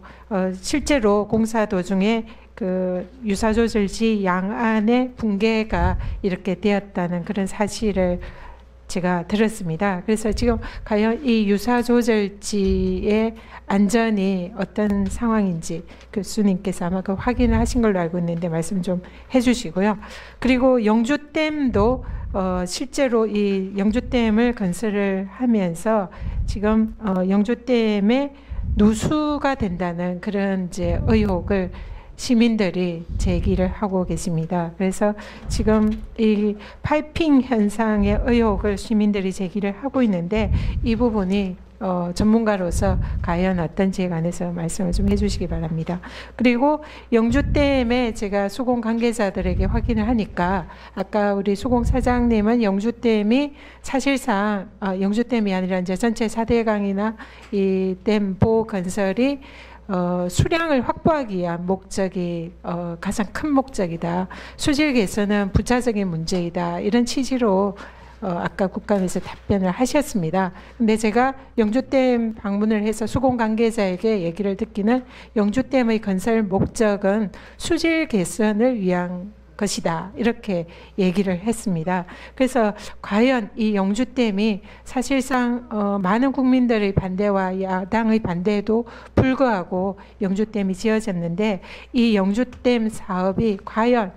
[SPEAKER 4] 실제로 공사 도중에 그 유사조절지 양안에 붕괴가 이렇게 되었다는 그런 사실을 제가 들었습니다. 그래서 지금 과연 이 유사조절지의 안전이 어떤 상황인지 교수님께서 아마 그 확인을 하신 걸로 알고 있는데 말씀 좀 해주시고요. 그리고 영주댐도 실제로 이 영주댐을 건설을 하면서 지금 영주댐에 누수가 된다는 그런 이제 의혹을 시민들이 제기를 하고 계십니다. 그래서 지금 이 파이핑 현상의 의혹을 시민들이 제기를 하고 있는데 이 부분이 전문가로서 과연 어떤지에 관해서 말씀을 좀 해주시기 바랍니다. 그리고 영주댐에 제가 수공 관계자들에게 확인을 하니까 아까 우리 수공 사장님은 영주댐이 사실상 영주댐이 아니라 이제 전체 4대강이나 이 댐 보호 건설이 수량을 확보하기 위한 목적이 가장 큰 목적이다. 수질 개선은 부차적인 문제이다. 이런 취지로 아까 국감에서 답변을 하셨습니다. 근데 제가 영주댐 방문을 해서 수공 관계자에게 얘기를 듣기는 영주댐의 건설 목적은 수질 개선을 위한 것이다. 이렇게 얘기를 했습니다. 그래서 과연 이 영주댐이 사실상 많은 국민들의 반대와 야당의 반대에도 불구하고 영주댐이 지어졌는데 이 영주댐 사업이 과연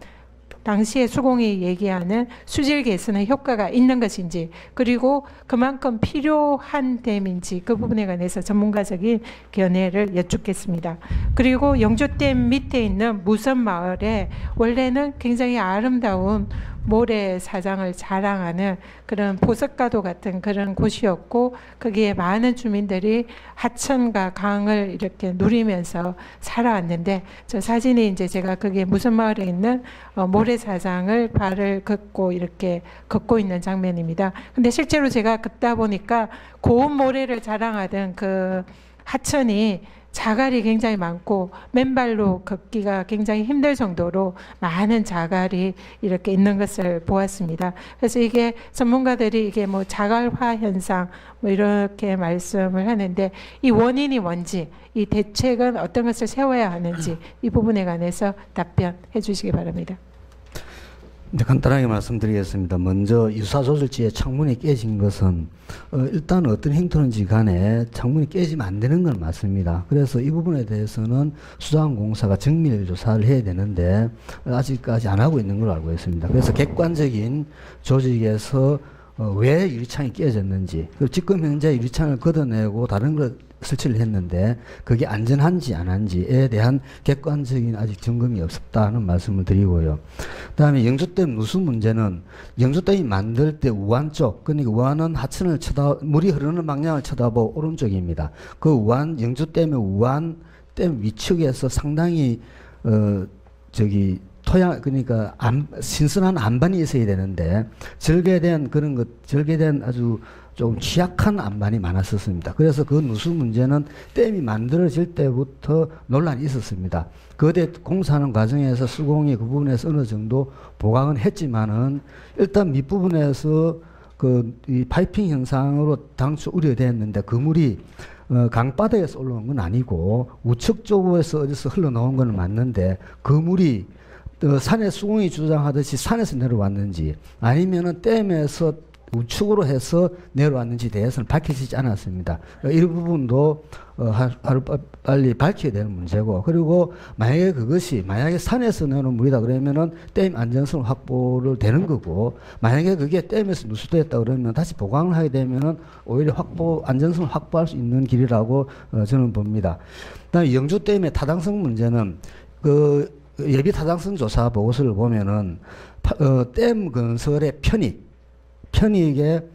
[SPEAKER 4] 당시에 수공이 얘기하는 수질 개선의 효과가 있는 것인지 그리고 그만큼 필요한 댐인지 그 부분에 관해서 전문가적인 견해를 여쭙겠습니다. 그리고 영주댐 밑에 있는 무선마을에 원래는 굉장히 아름다운 모래사장을 자랑하는 그런 보석가도 같은 그런 곳이었고 거기에 많은 주민들이 하천과 강을 이렇게 누리면서 살아왔는데 저 사진이 이제 제가 거기에 무선마을에 있는 모래사장을 발을 걷고 이렇게 걷고 있는 장면입니다. 근데 실제로 제가 걷다 보니까 고운 모래를 자랑하던 그 하천이 자갈이 굉장히 많고 맨발로 걷기가 굉장히 힘들 정도로 많은 자갈이 이렇게 있는 것을 보았습니다. 그래서 이게 전문가들이 이게 자갈화 현상 이렇게 말씀을 하는데 이 원인이 뭔지 이 대책은 어떤 것을 세워야 하는지 이 부분에 관해서 답변해 주시기 바랍니다.
[SPEAKER 7] 네, 간단하게 말씀드리겠습니다. 먼저 유사조절지의 창문이 깨진 것은 일단 어떤 행토는지 간에 창문이 깨지면 안 되는 건 맞습니다. 그래서 이 부분에 대해서는 수자원공사가 정밀 조사를 해야 되는데 아직까지 안 하고 있는 걸로 알고 있습니다. 그래서 객관적인 조직에서 왜 유리창이 깨졌는지, 그리고 지금 현재 유리창을 걷어내고 다른 걸 설치를 했는데 그게 안전한지 안 한지에 대한 객관적인 아직 점검이 없었다는 말씀을 드리고요. 그다음에 영주댐 누수 문제는 영주댐이 만들 때 우한 쪽, 그러니까 우한은 하천을 물이 흐르는 방향을 쳐다보고 오른쪽입니다. 그 우한 영주댐의 우한 댐 위측에서 상당히 토양, 그러니까 신선한 안반이 있어야 되는데 절개된 그런 절개된 아주 좀 취약한 안반이 많았었습니다. 그래서 그 누수 문제는 댐이 만들어질 때부터 논란이 있었습니다. 거대 공사하는 과정에서 수공이 그 부분에서 어느 정도 보강은 했지만은 일단 밑부분에서 이 파이핑 현상으로 당초 우려됐는데 그 물이 강바닥에서 올라온 건 아니고 우측 쪽에서 어디서 흘러나온 건 맞는데 그 물이 산의 수공이 주장하듯이 산에서 내려왔는지 아니면은 댐에서 우측으로 해서 내려왔는지 대해서는 밝혀지지 않았습니다. 이 부분도 하루빨리 밝혀야 되는 문제고, 그리고 만약에 산에서 내려온 물이다 그러면은 댐 안전성 확보를 되는 거고, 만약에 그게 댐에서 누수됐다 그러면 다시 보강을 하게 되면은 오히려 안전성을 확보할 수 있는 길이라고 저는 봅니다. 그다음에 영주댐의 타당성 문제는 예비 타당성 조사 보고서를 보면은 댐 건설의 편익에